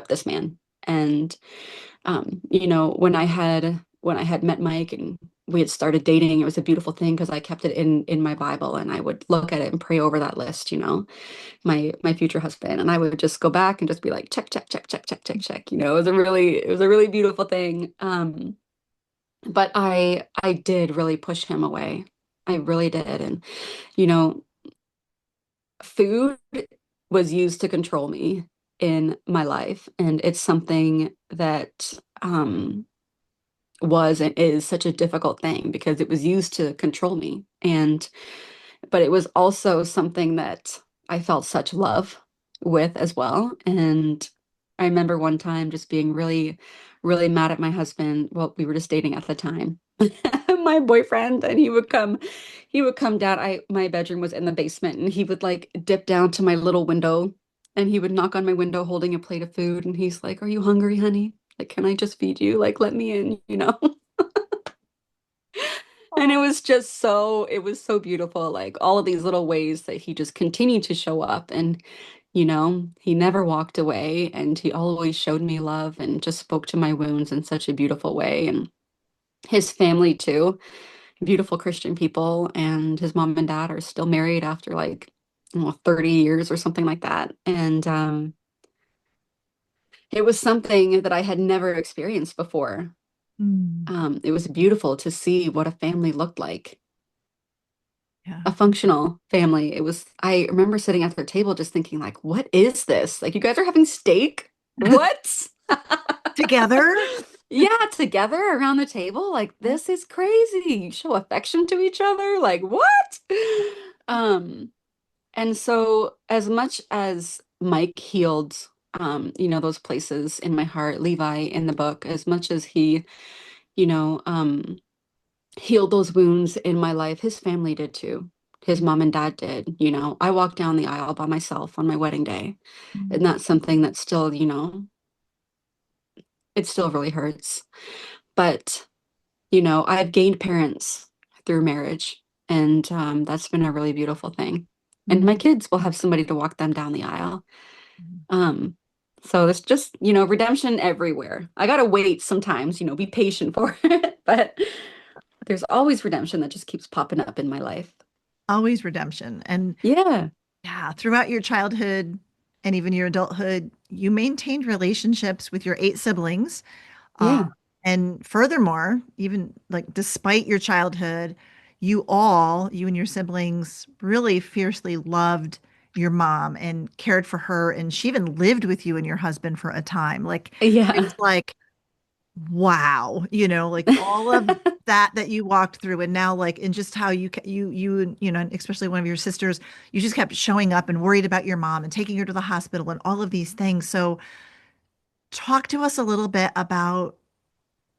this man. And when I had met Mike and we had started dating, it was a beautiful thing because I kept it in my Bible, and I would look at it and pray over that list, my future husband. And I would just go back and just be like, check, check, check, check, check, check, check. It was a really beautiful thing. But I did really push him away. I really did. And, you know, food was used to control me in my life. And it's something that was and is such a difficult thing because it was used to control me. But it was also something that I felt such love with as well. And I remember one time just being really, really mad at my husband. Well, we were just dating at the time. My boyfriend, and he would come down. My bedroom was in the basement, and he would like dip down to my little window, and he would knock on my window holding a plate of food, and he's like, "Are you hungry, honey? Like, can I just feed you? Like, let me in?" And it was so beautiful, like all of these little ways that he just continued to show up. And, he never walked away, and he always showed me love and just spoke to my wounds in such a beautiful way. And his family too, beautiful Christian people, and his mom and dad are still married after like, 30 years or something like that. And it was something that I had never experienced before. Mm. It was beautiful to see what a family looked like, Yeah. a functional family. I remember sitting at their table just thinking like, what is this? Like, you guys are having steak? What? Together? Yeah, together around the table. Like, this is crazy. You show affection to each other. Like, what? Um, and so as much as Mike healed, those places in my heart, Levi in the book, as much as he, you know, um, healed those wounds in my life, his family did too. His mom and dad did. I walked down the aisle by myself on my wedding day, and that's something that still, it still really hurts. But, I've gained parents through marriage, and that's been a really beautiful thing. And my Mm. kids will have somebody to walk them down the aisle. Um, so there's just, redemption everywhere. I gotta wait sometimes, be patient for it, but there's always redemption that just keeps popping up in my life. Always redemption. And Yeah, yeah, throughout your childhood and even your adulthood, you maintained relationships with your eight siblings. Uh, yeah, and furthermore, even like despite your childhood, you and your siblings really fiercely loved your mom and cared for her. And she even lived with you and your husband for a time. Like, yeah. it's like, wow, like all of that you walked through. And now, like, and just how and especially one of your sisters, you just kept showing up and worried about your mom and taking her to the hospital and all of these things. So, talk to us a little bit about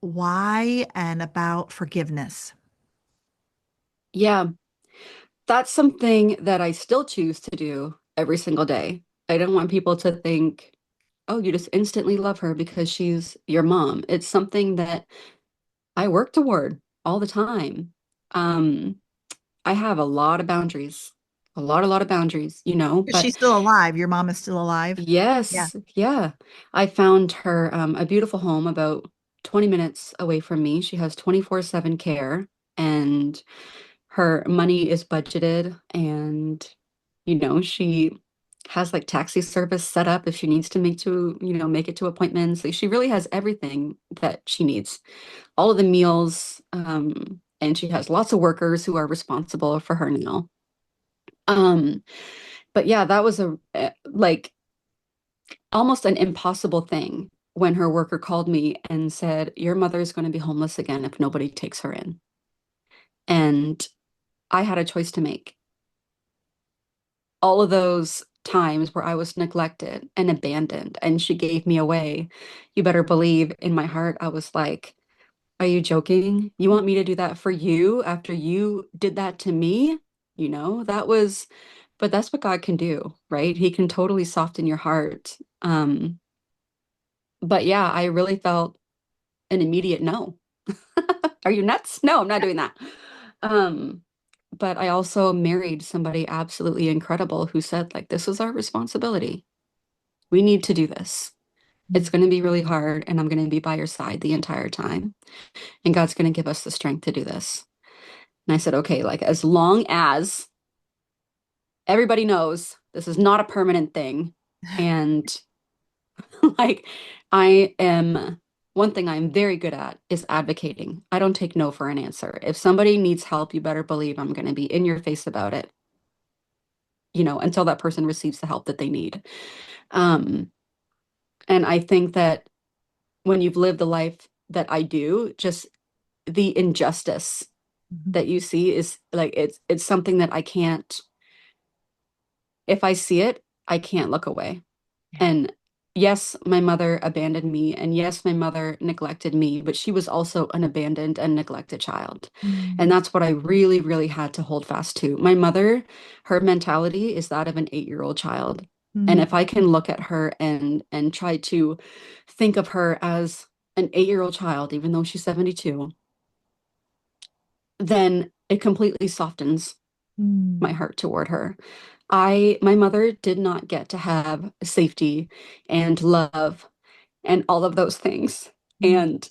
why and about forgiveness. Yeah, that's something that I still choose to do every single day. I don't want people to think, oh, you just instantly love her because she's your mom. It's something that I work toward all the time. Um, I have a lot of boundaries, a lot of boundaries, Is she but still alive? Your mom is still alive? Yeah. yes, yeah. I found her a beautiful home about 20 minutes away from me. She has 24/7 care, and her money is budgeted, and she has like taxi service set up if she needs to make it to appointments. Like, she really has everything that she needs, all of the meals, and she has lots of workers who are responsible for her now. Um, but yeah, that was like almost an impossible thing when her worker called me and said, your mother is going to be homeless again if nobody takes her in. And I had a choice to make. All of those times where I was neglected and abandoned and she gave me away, you better believe in my heart, I was like, are you joking? You want me to do that for you after you did that to me? But that's what God can do, right? He can totally soften your heart. But yeah, I really felt an immediate no. Are you nuts? No, I'm not doing that. Um, but I also married somebody absolutely incredible who said, like, this is our responsibility. We need to do this. It's going to be really hard, and I'm going to be by your side the entire time. And God's going to give us the strength to do this. And I said, okay, like, as long as everybody knows this is not a permanent thing. And like, one thing I'm very good at is advocating. I don't take no for an answer. If somebody needs help, you better believe I'm going to be in your face about it, until that person receives the help that they need. And I think that when you've lived the life that I do, just the injustice that you see is like, it's something that I can't, if I see it, I can't look away. Yeah. And yes, my mother abandoned me, and yes, my mother neglected me, but she was also an abandoned and neglected child. And that's what I really, really had to hold fast to. My mother, her mentality is that of an 8-year-old child. And if I can look at her and try to think of her as an 8-year-old child, even though she's 72, then it completely softens my heart toward her. My mother did not get to have safety and love and all of those things. And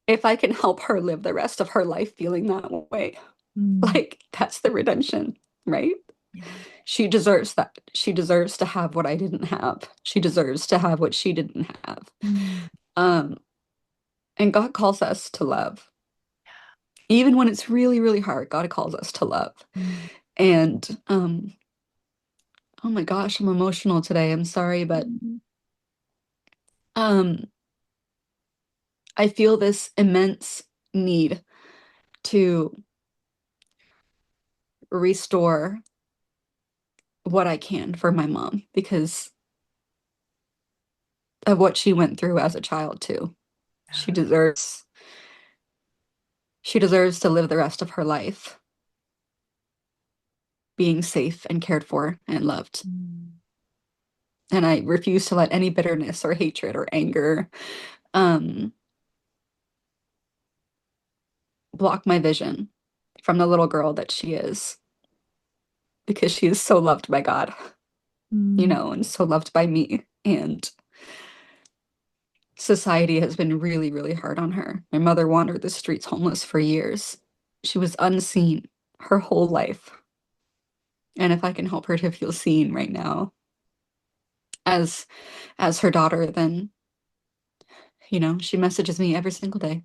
if I can help her live the rest of her life feeling that way, like, that's the redemption, right? Yeah. She deserves that. She deserves to have what I didn't have. She deserves to have what she didn't have. And God calls us to love. Even when it's really, really hard, God calls us to love. And oh my gosh, I'm emotional today. I'm sorry, but I feel this immense need to restore what I can for my mom because of what she went through as a child too. She deserves to live the rest of her life being safe and cared for and loved. And I refuse to let any bitterness or hatred or anger block my vision from the little girl that she is, because she is so loved by God, and so loved by me. And society has been really, really hard on her. My mother wandered the streets homeless for years. She was unseen her whole life. And if I can help her to feel seen right now as her daughter, then she messages me every single day.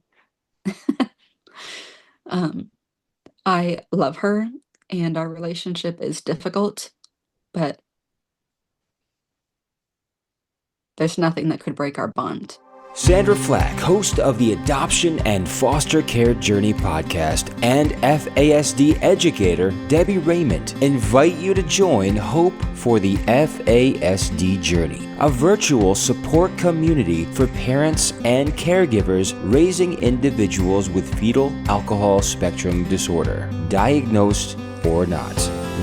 I love her, and our relationship is difficult, but there's nothing that could break our bond. Sandra Flach, host of the Adoption and Foster Care Journey podcast, and FASD educator Debbie Raymond, invite you to join Hope for the FASD Journey, a virtual support community for parents and caregivers raising individuals with fetal alcohol spectrum disorder, diagnosed or not.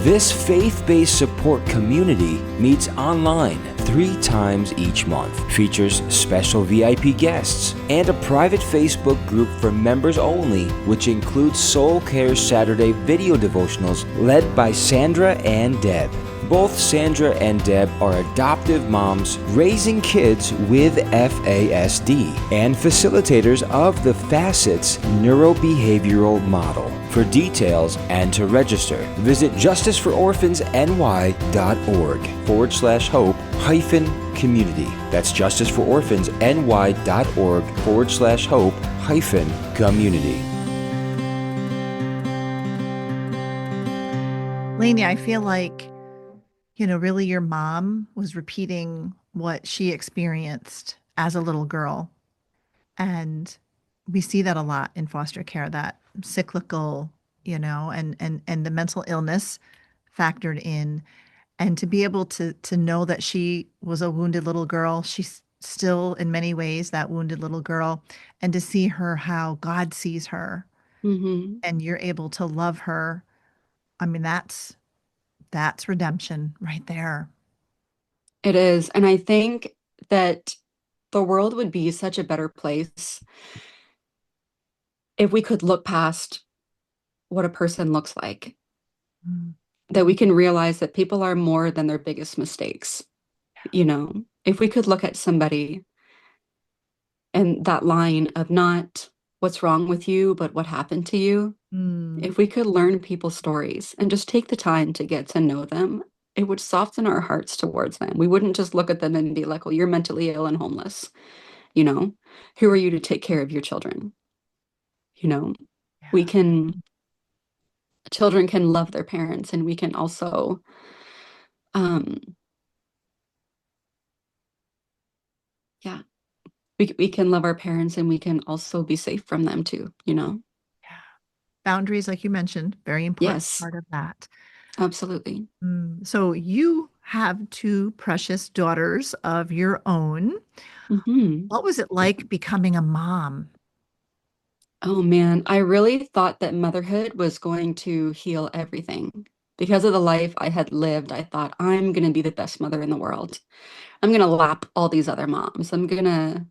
This faith-based support community meets online 3 times each month, features special VIP guests, and a private Facebook group for members only, which includes Soul Care Saturday video devotionals led by Sandra and Deb. Both Sandra and Deb are adoptive moms raising kids with FASD and facilitators of the Facets neurobehavioral model. For details and to register, visit justicefororphansny.org/hope-community. That's justicefororphansny.org/hope-community. Lainie, I feel like, really your mom was repeating what she experienced as a little girl. And we see that a lot in foster care, that cyclical, and the mental illness factored in. And to be able to know that she was a wounded little girl, she's still in many ways that wounded little girl, and to see her how God sees her, and you're able to love her. I mean, that's redemption right there. It is. And I think that the world would be such a better place if we could look past what a person looks like, that we can realize that people are more than their biggest mistakes. If we could look at somebody and that line of not what's wrong with you, but what happened to you, if we could learn people's stories and just take the time to get to know them, it would soften our hearts towards them. We wouldn't just look at them and be like, well, you're mentally ill and homeless. Who are you to take care of your children? We can, children can love their parents, and we can also, we can love our parents, and we can also be safe from them too, Yeah. Boundaries, like you mentioned, very important Yes. part of that. Absolutely. So you have 2 precious daughters of your own. What was it like becoming a mom? Oh man, I really thought that motherhood was going to heal everything. Because of the life I had lived, I thought, I'm going to be the best mother in the world. I'm going to lap all these other moms. I'm going to,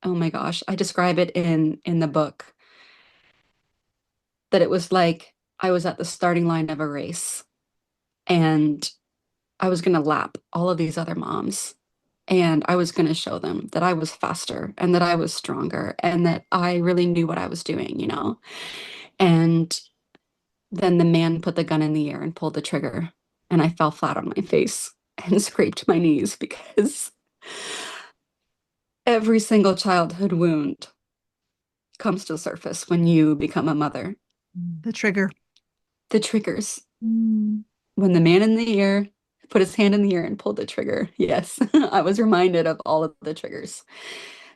oh my gosh, I describe it in the book that it was like I was at the starting line of a race, and I was going to lap all of these other moms, and I was going to show them that I was faster and that I was stronger and that I really knew what I was doing, And then the man put the gun in the air and pulled the trigger, and I fell flat on my face and scraped my knees, because every single childhood wound comes to the surface when you become a mother. The trigger. The triggers. When the man in the air put his hand in the air and pulled the trigger. Yes, I was reminded of all of the triggers.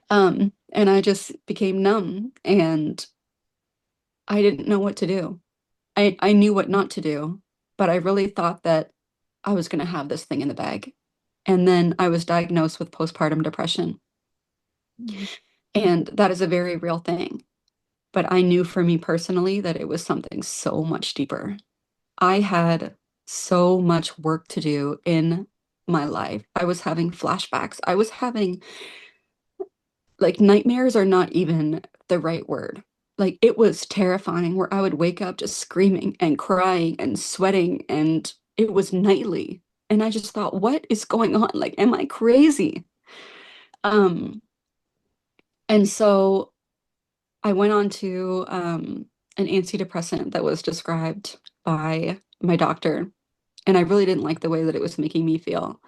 And I just became numb, and I didn't know what to do. I knew what not to do, but I really thought that I was going to have this thing in the bag. And then I was diagnosed with postpartum depression. And that is a very real thing. But I knew for me personally that it was something so much deeper. I had so much work to do in my life. I was having flashbacks. I was having, like, nightmares are not even the right word. Like, it was terrifying, where I would wake up just screaming and crying and sweating, and it was nightly. And I just thought, what is going on? Like, am I crazy? And so I went on to an antidepressant that was prescribed by my doctor, and I really didn't like the way that it was making me feel.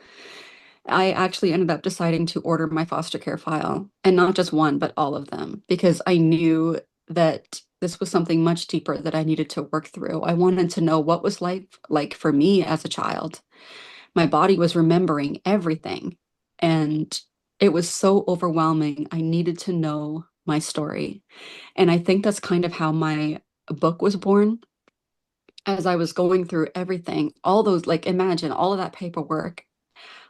I actually ended up deciding to order my foster care file, and not just one, but all of them, because I knew that this was something much deeper that I needed to work through. I wanted to know what was like for me as a child. My body was remembering everything, and it was so overwhelming. I needed to know my story. And I think that's kind of how my book was born. as I was going through everything, all those, like, imagine all of that paperwork,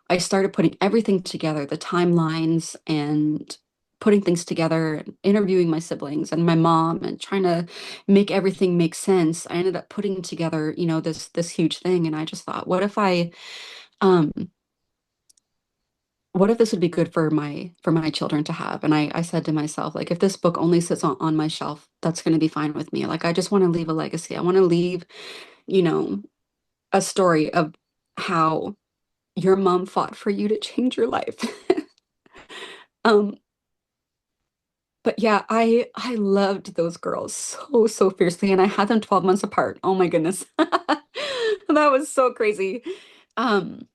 I started putting everything together, the timelines and putting things together, and interviewing my siblings and my mom and trying to make everything make sense. I ended up putting together, this huge thing. And I just thought, um, what if this would be good for my children to have? And I said to myself, like, if this book only sits on my shelf, that's going to be fine with me. Like, I just want to leave a legacy. I want to leave, you know, a story of how your mom fought for you to change your life. Um, but yeah, I loved those girls so fiercely, and I had them 12 months apart. Oh my goodness. That was so crazy. Um,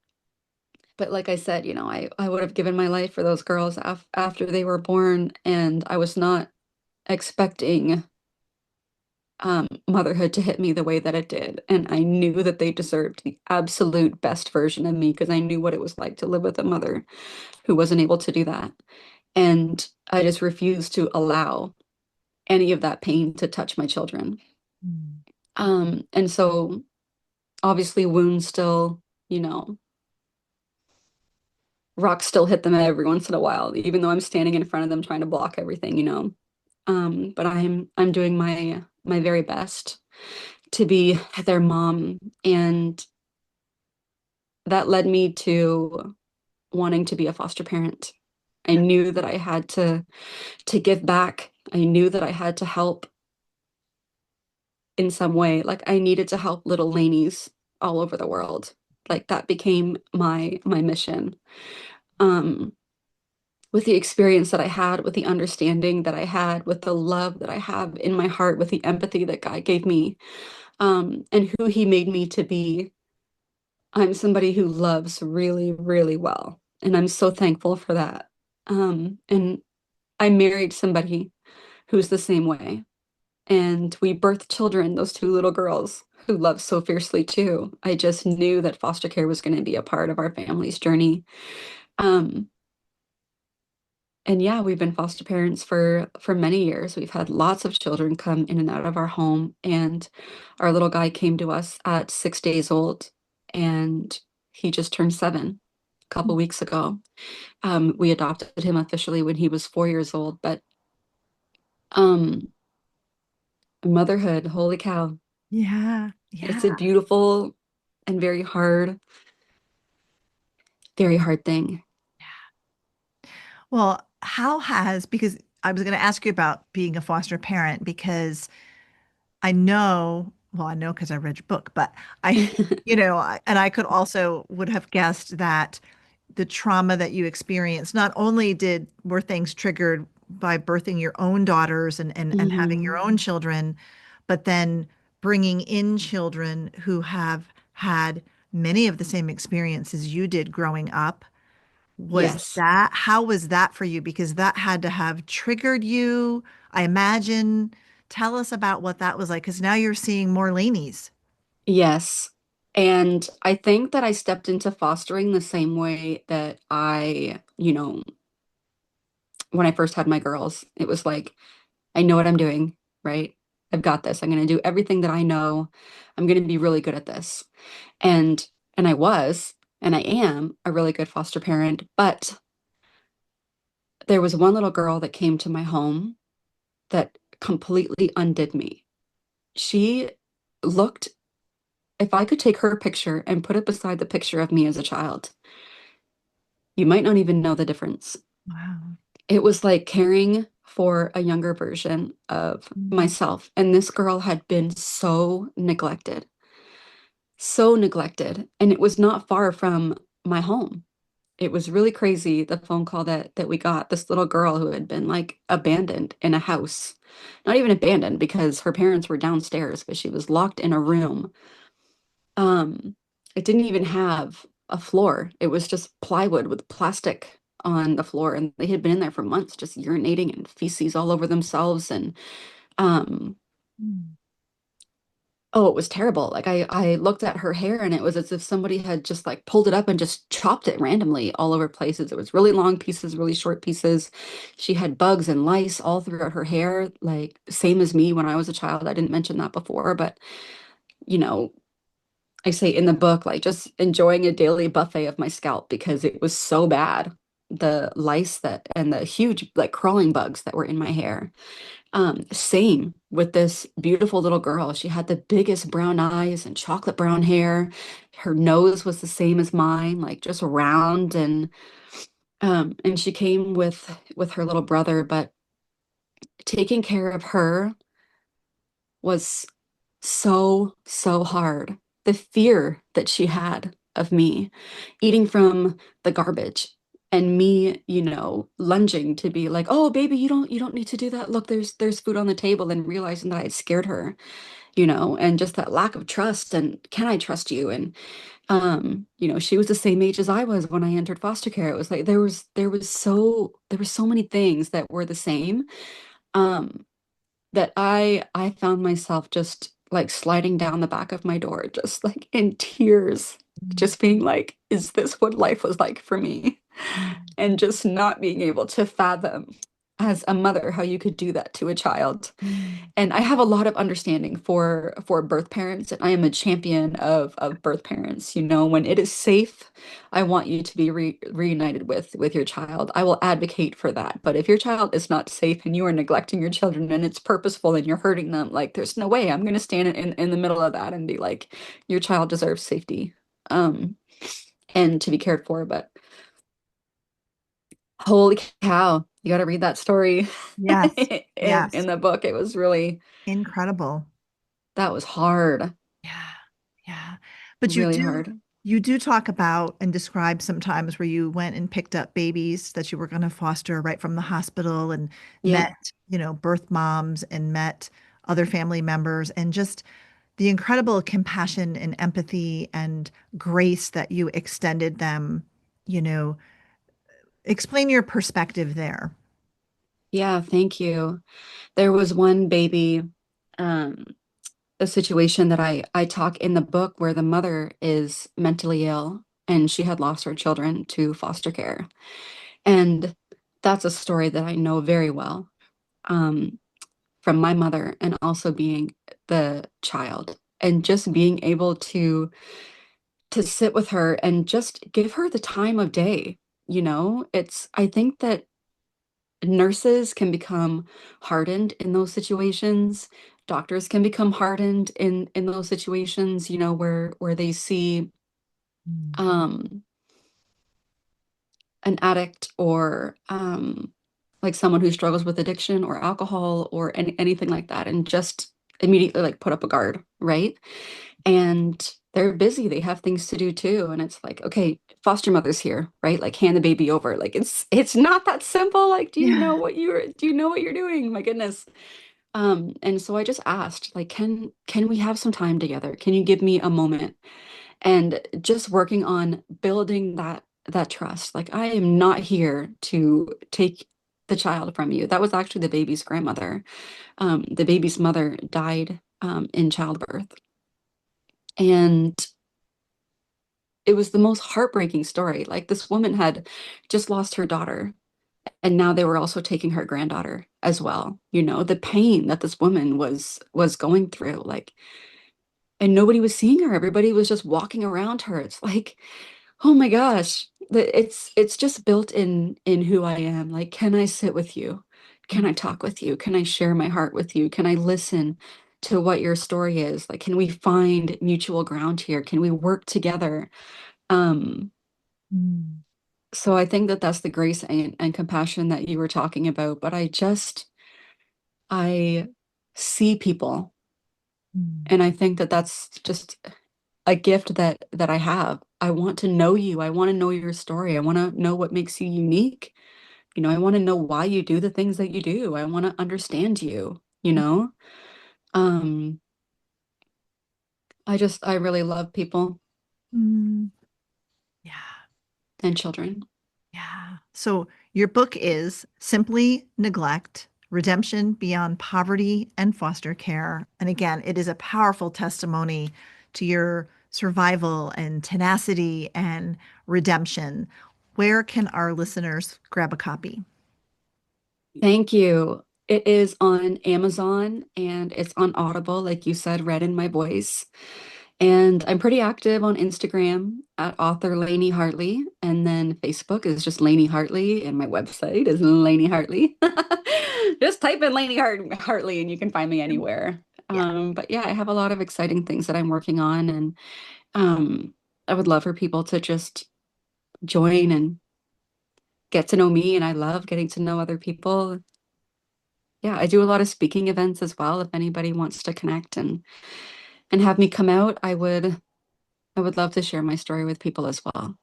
but like I said, I would have given my life for those girls after they were born, and I was not expecting motherhood to hit me the way that it did. And I knew that they deserved the absolute best version of me because I knew what it was like to live with a mother who wasn't able to do that. And I just refused to allow any of that pain to touch my children. Mm. And so obviously wounds still, rocks still hit them every once in a while, even though I'm standing in front of them trying to block everything. But I'm doing my very best to be their mom. And that led me to wanting to be a foster parent. I knew that I had to give back. I knew that I had to help in some way. Like, I needed to help little Lainies all over the world. Like, that became my mission. Um, with the experience that I had, with the understanding that I had, with the love that I have in my heart, with the empathy that God gave me, and who He made me to be, I'm somebody who loves really, really well. And I'm so thankful for that. And I married somebody who's the same way. And we birthed children, those two little girls who love so fiercely too. I just knew that foster care was going to be a part of our family's journey. Um, and yeah, we've been foster parents for many years. We've had lots of children come in and out of our home, and our little guy came to us at 6 days old, and he just turned 7 a couple weeks ago. We adopted him officially when he was 4 years old, but um, motherhood, holy cow, Yeah, it's a yeah. beautiful and very hard thing. Well, because I was going to ask you about being a foster parent because I know because I read your book, but and I could also would have guessed that the trauma that you experienced, not only were things triggered by birthing your own daughters and having your Mhm. own children, but then bringing in children who have had many of the same experiences you did growing up. Yes. How was that for you? Because that had to have triggered you, I imagine. Tell us about what that was like, because now you're seeing more Lanie's. Yes. And I think that I stepped into fostering the same way that when I first had my girls, it was like, I know what I'm doing, right? I've got this. I'm going to do everything that I know. I'm going to be really good at this. And and I was, and I am a really good foster parent, but there was one little girl that came to my home that completely undid me. She looked, if I could take her picture and put it beside the picture of me as a child, you might not even know the difference. Wow. It was like caring for a younger version of Mm. myself. And this girl had been so neglected. And it was not far from my home. It was really crazy, the phone call that we got. This little girl who had been like abandoned in a house. Not even abandoned because her parents were downstairs, but she was locked in a room. Um, it didn't even have a floor. It was just plywood with plastic on the floor, and they had been in there for months, just urinating and feces all over themselves. And um, Mm. oh, it was terrible. Like, I looked at her hair, and it was as if somebody had just like pulled it up and just chopped it randomly all over places. It was really long pieces, really short pieces. She had bugs and lice all throughout her hair, like same as me when I was a child. I didn't mention that before, but you know, I say in the book, like just enjoying a daily buffet of my scalp because it was so bad. The lice that and the huge like crawling bugs that were in my hair. Same with this beautiful little girl. She had the biggest brown eyes and chocolate brown hair. Her nose was the same as mine, like just round and she came with her little brother, but taking care of her was so hard. The fear that she had of me eating from the garbage and me, lunging to be like, "Oh, baby, you don't need to do that. Look, there's food on the table," and realizing that I had scared her, and just that lack of trust and can I trust you? And she was the same age as I was when I entered foster care. It was like there were so many things that were the same. Um that I found myself just like sliding down the back of my door, just like in tears, just being like, is this what life was like for me? And just not being able to fathom as a mother how you could do that to a child. And I have a lot of understanding for birth parents, and I am a champion of birth parents. When it is safe, I want you to be reunited with your child. I will advocate for that. But if your child is not safe and you are neglecting your children and it's purposeful and you're hurting them, like there's no way I'm going to stand in the middle of that and be like, your child deserves safety, um, and to be cared for. But holy cow, you got to read that story Yes. in Yes. the book. It was really, Incredible. that was hard, Yeah. Yeah. But really hard. you do talk about and describe sometimes where you went and picked up babies that you were going to foster right from the hospital and Yeah. met, birth moms and met other family members and just the incredible compassion and empathy and grace that you extended them, you know, explain your perspective there. Yeah, thank you. There was one baby, um, a situation that I talk in the book where the mother is mentally ill and she had lost her children to foster care. And that's a story that I know very well, um, from my mother and also being the child and just being able to sit with her and just give her the time of day. I think that nurses can become hardened in those situations. Doctors can become hardened in those situations, where they see Mm. um an addict or like someone who struggles with addiction or alcohol or anything like that and just immediately like put up a guard, right? And they're busy, they have things to do too, and it's like, okay, foster mother's here, right? Like hand the baby over. Like it's not that simple. Like Yeah. do you know what you're doing? My goodness. And so I just asked, like, can we have some time together? Can you give me a moment? And just working on building that trust. Like, I am not here to take the child from you. That was actually the baby's grandmother. The baby's mother died in childbirth. And it was the most heartbreaking story. Like, this woman had just lost her daughter, and now they were also taking her granddaughter as well. The pain that this woman was going through, like, and nobody was seeing her. Everybody was just walking around her. It's like, oh my gosh, it's just built in who I am. Like, can I sit with you? Can I talk with you? Can I share my heart with you? Can I listen to what your story is? Like, can we find mutual ground here? Can we work together? Um, Mm. so I think that that's the grace and compassion that you were talking about. But I see people, Mm. and I think that that's just a gift that I have. I want to know you. I want to know your story. I want to know what makes you unique. I want to know why you do the things that you do. I want to understand you. Um, I really love people Mm. Yeah. and children. Yeah. So your book is Simply Neglect, Redemption Beyond Poverty and Foster Care. And again, it is a powerful testimony to your survival and tenacity and redemption. Where can our listeners grab a copy? Thank you. It is on Amazon and it's on Audible, like you said, read in my voice. And I'm pretty active on Instagram at author Lainie Hartley. And then Facebook is just Lainie Hartley. And my website is Lainie Hartley. Just type in Hartley and you can find me anywhere. Yeah. But yeah, I have a lot of exciting things that I'm working on. And um, I would love for people to just join and get to know me. And I love getting to know other people. Yeah, I do a lot of speaking events as well. If anybody wants to connect and have me come out, I would love to share my story with people as well.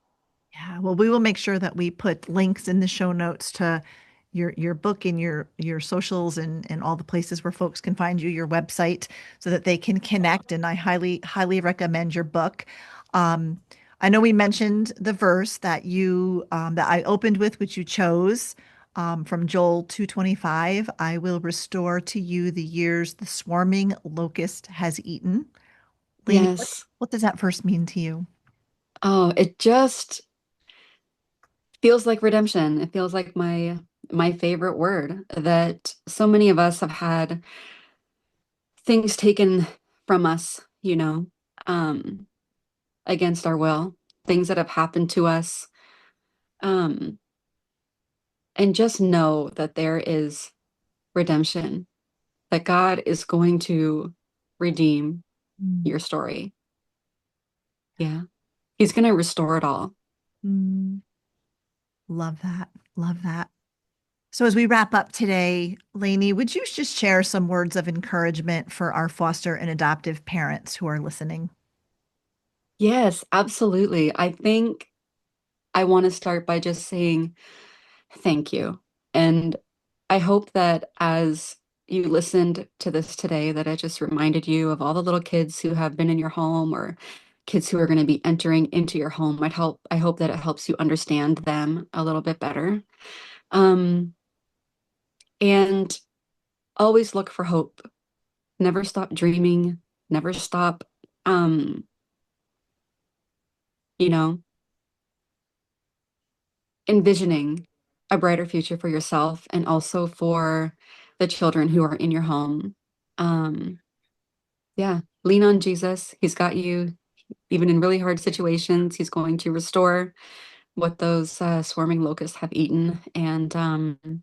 Yeah, well, we will make sure that we put links in the show notes to your book and your socials and all the places where folks can find you, your website, so that they can connect. And I highly recommend your book. Um, I know we mentioned the verse that you that I opened with, which you chose from Joel 2:25. I will restore to you the years the swarming locust has eaten. Lainey, Yes. what does that verse mean to you? Oh, it just feels like redemption. It feels like my favorite word that so many of us have had things taken from us, um, against our will, things that have happened to us. Um, and just know that there is redemption, that God is going to redeem Mm. your story. Yeah. He's going to restore it all. Mm. Love that. Love that. So as we wrap up today, Lainey, would you just share some words of encouragement for our foster and adoptive parents who are listening? Yes, absolutely. I think I want to start by just saying thank you. And I hope that as you listened to this today, that it just reminded you of all the little kids who have been in your home or kids who are going to be entering into your home. I hope that it helps you understand them a little bit better. Um, and always look for hope. Never stop dreaming. Never stop, um, you know, envisioning a brighter future for yourself and also for the children who are in your home. Um, yeah, lean on Jesus. He's got you, even in really hard situations. He's going to restore what those swarming locusts have eaten. And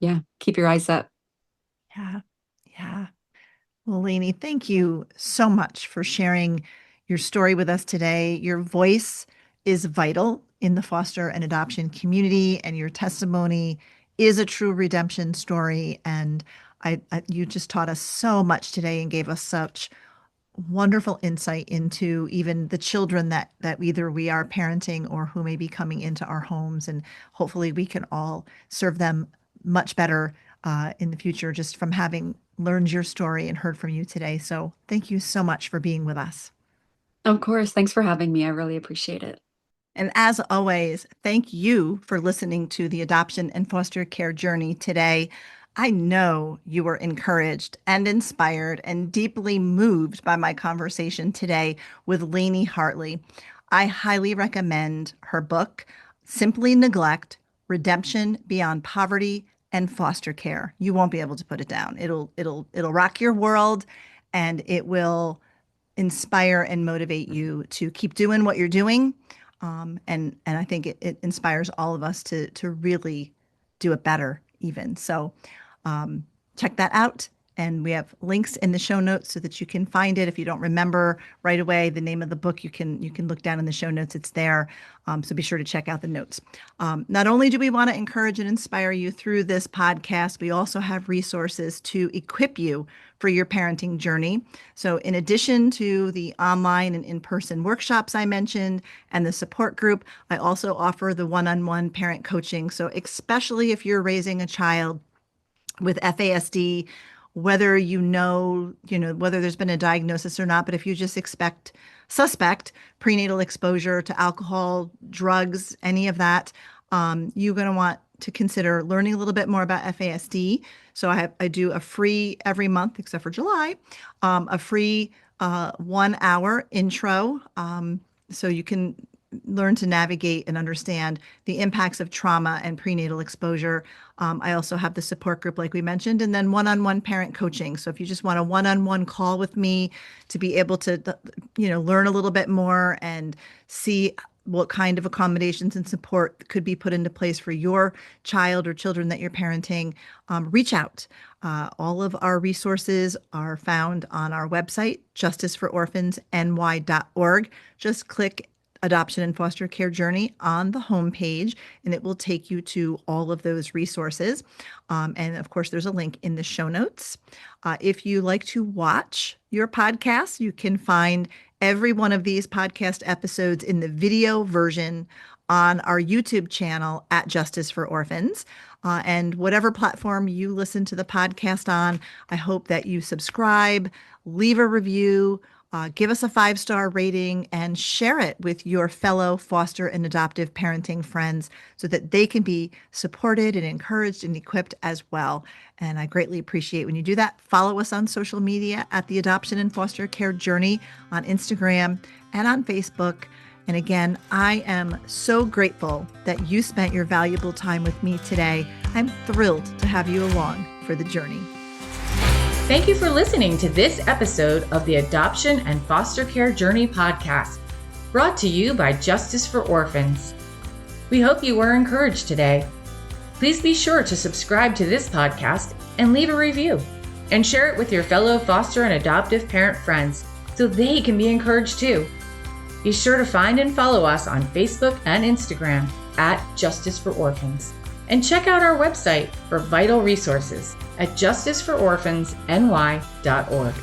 yeah, keep your eyes up. Yeah. Yeah. Well, Lainey, thank you so much for sharing your story with us today. Your voice is vital in the foster and adoption community, and your testimony is a true redemption story. And you just taught us so much today and gave us such wonderful insight into even the children that either we are parenting or who may be coming into our homes. And hopefully we can all serve them much better in the future just from having learned your story and heard from you today. So thank you so much for being with us. Of course. Thanks for having me. I really appreciate it. And as always, thank you for listening to the adoption and foster care journey today. I know you were encouraged and inspired and deeply moved by my conversation today with Lainie Hartley. I highly recommend her book, Simply Neglect: Redemption Beyond Poverty and Foster Care. You won't be able to put it down. It'll rock your world, and it will inspire and motivate you to keep doing what you're doing. And I think it inspires all of us to really do it better even. So check that out. And we have links in the show notes so that you can find it. If you don't remember right away the name of the book, you can look down in the show notes. It's there. So be sure to check out the notes. Not only do we want to encourage and inspire you through this podcast, we also have resources to equip you for your parenting journey. So in addition to the online and in-person workshops I mentioned and the support group, I also offer the one-on-one parent coaching. So especially if you're raising a child with FASD, whether whether there's been a diagnosis or not, but if you just suspect prenatal exposure to alcohol, drugs, any of that, you're going to want to consider learning a little bit more about FASD. So I do a free every month, except for July, a free 1 hour intro. So you can learn to navigate and understand the impacts of trauma and prenatal exposure. I also have the support group, like we mentioned, and then one-on-one parent coaching. So if you just want a one-on-one call with me to be able to, learn a little bit more and see what kind of accommodations and support could be put into place for your child or children that you're parenting, reach out. All of our resources are found on our website, justicefororphansny.org. Just click Adoption and Foster Care Journey on the homepage, and it will take you to all of those resources. And of course, there's a link in the show notes. If you like to watch your podcast, you can find every one of these podcast episodes in the video version on our YouTube channel at Justice for Orphans. And whatever platform you listen to the podcast on, I hope that you subscribe, leave a review, give us a 5-star rating, and share it with your fellow foster and adoptive parenting friends so that they can be supported and encouraged and equipped as well. And I greatly appreciate when you do that. Follow us on social media at the Adoption and Foster Care Journey on Instagram and on Facebook. And again, I am so grateful that you spent your valuable time with me today. I'm thrilled to have you along for the journey. Thank you for listening to this episode of the Adoption and Foster Care Journey podcast, brought to you by Justice for Orphans. We hope you were encouraged today. Please be sure to subscribe to this podcast and leave a review, and share it with your fellow foster and adoptive parent friends so they can be encouraged too. Be sure to find and follow us on Facebook and Instagram at Justice for Orphans. And check out our website for vital resources at justicefororphansny.org.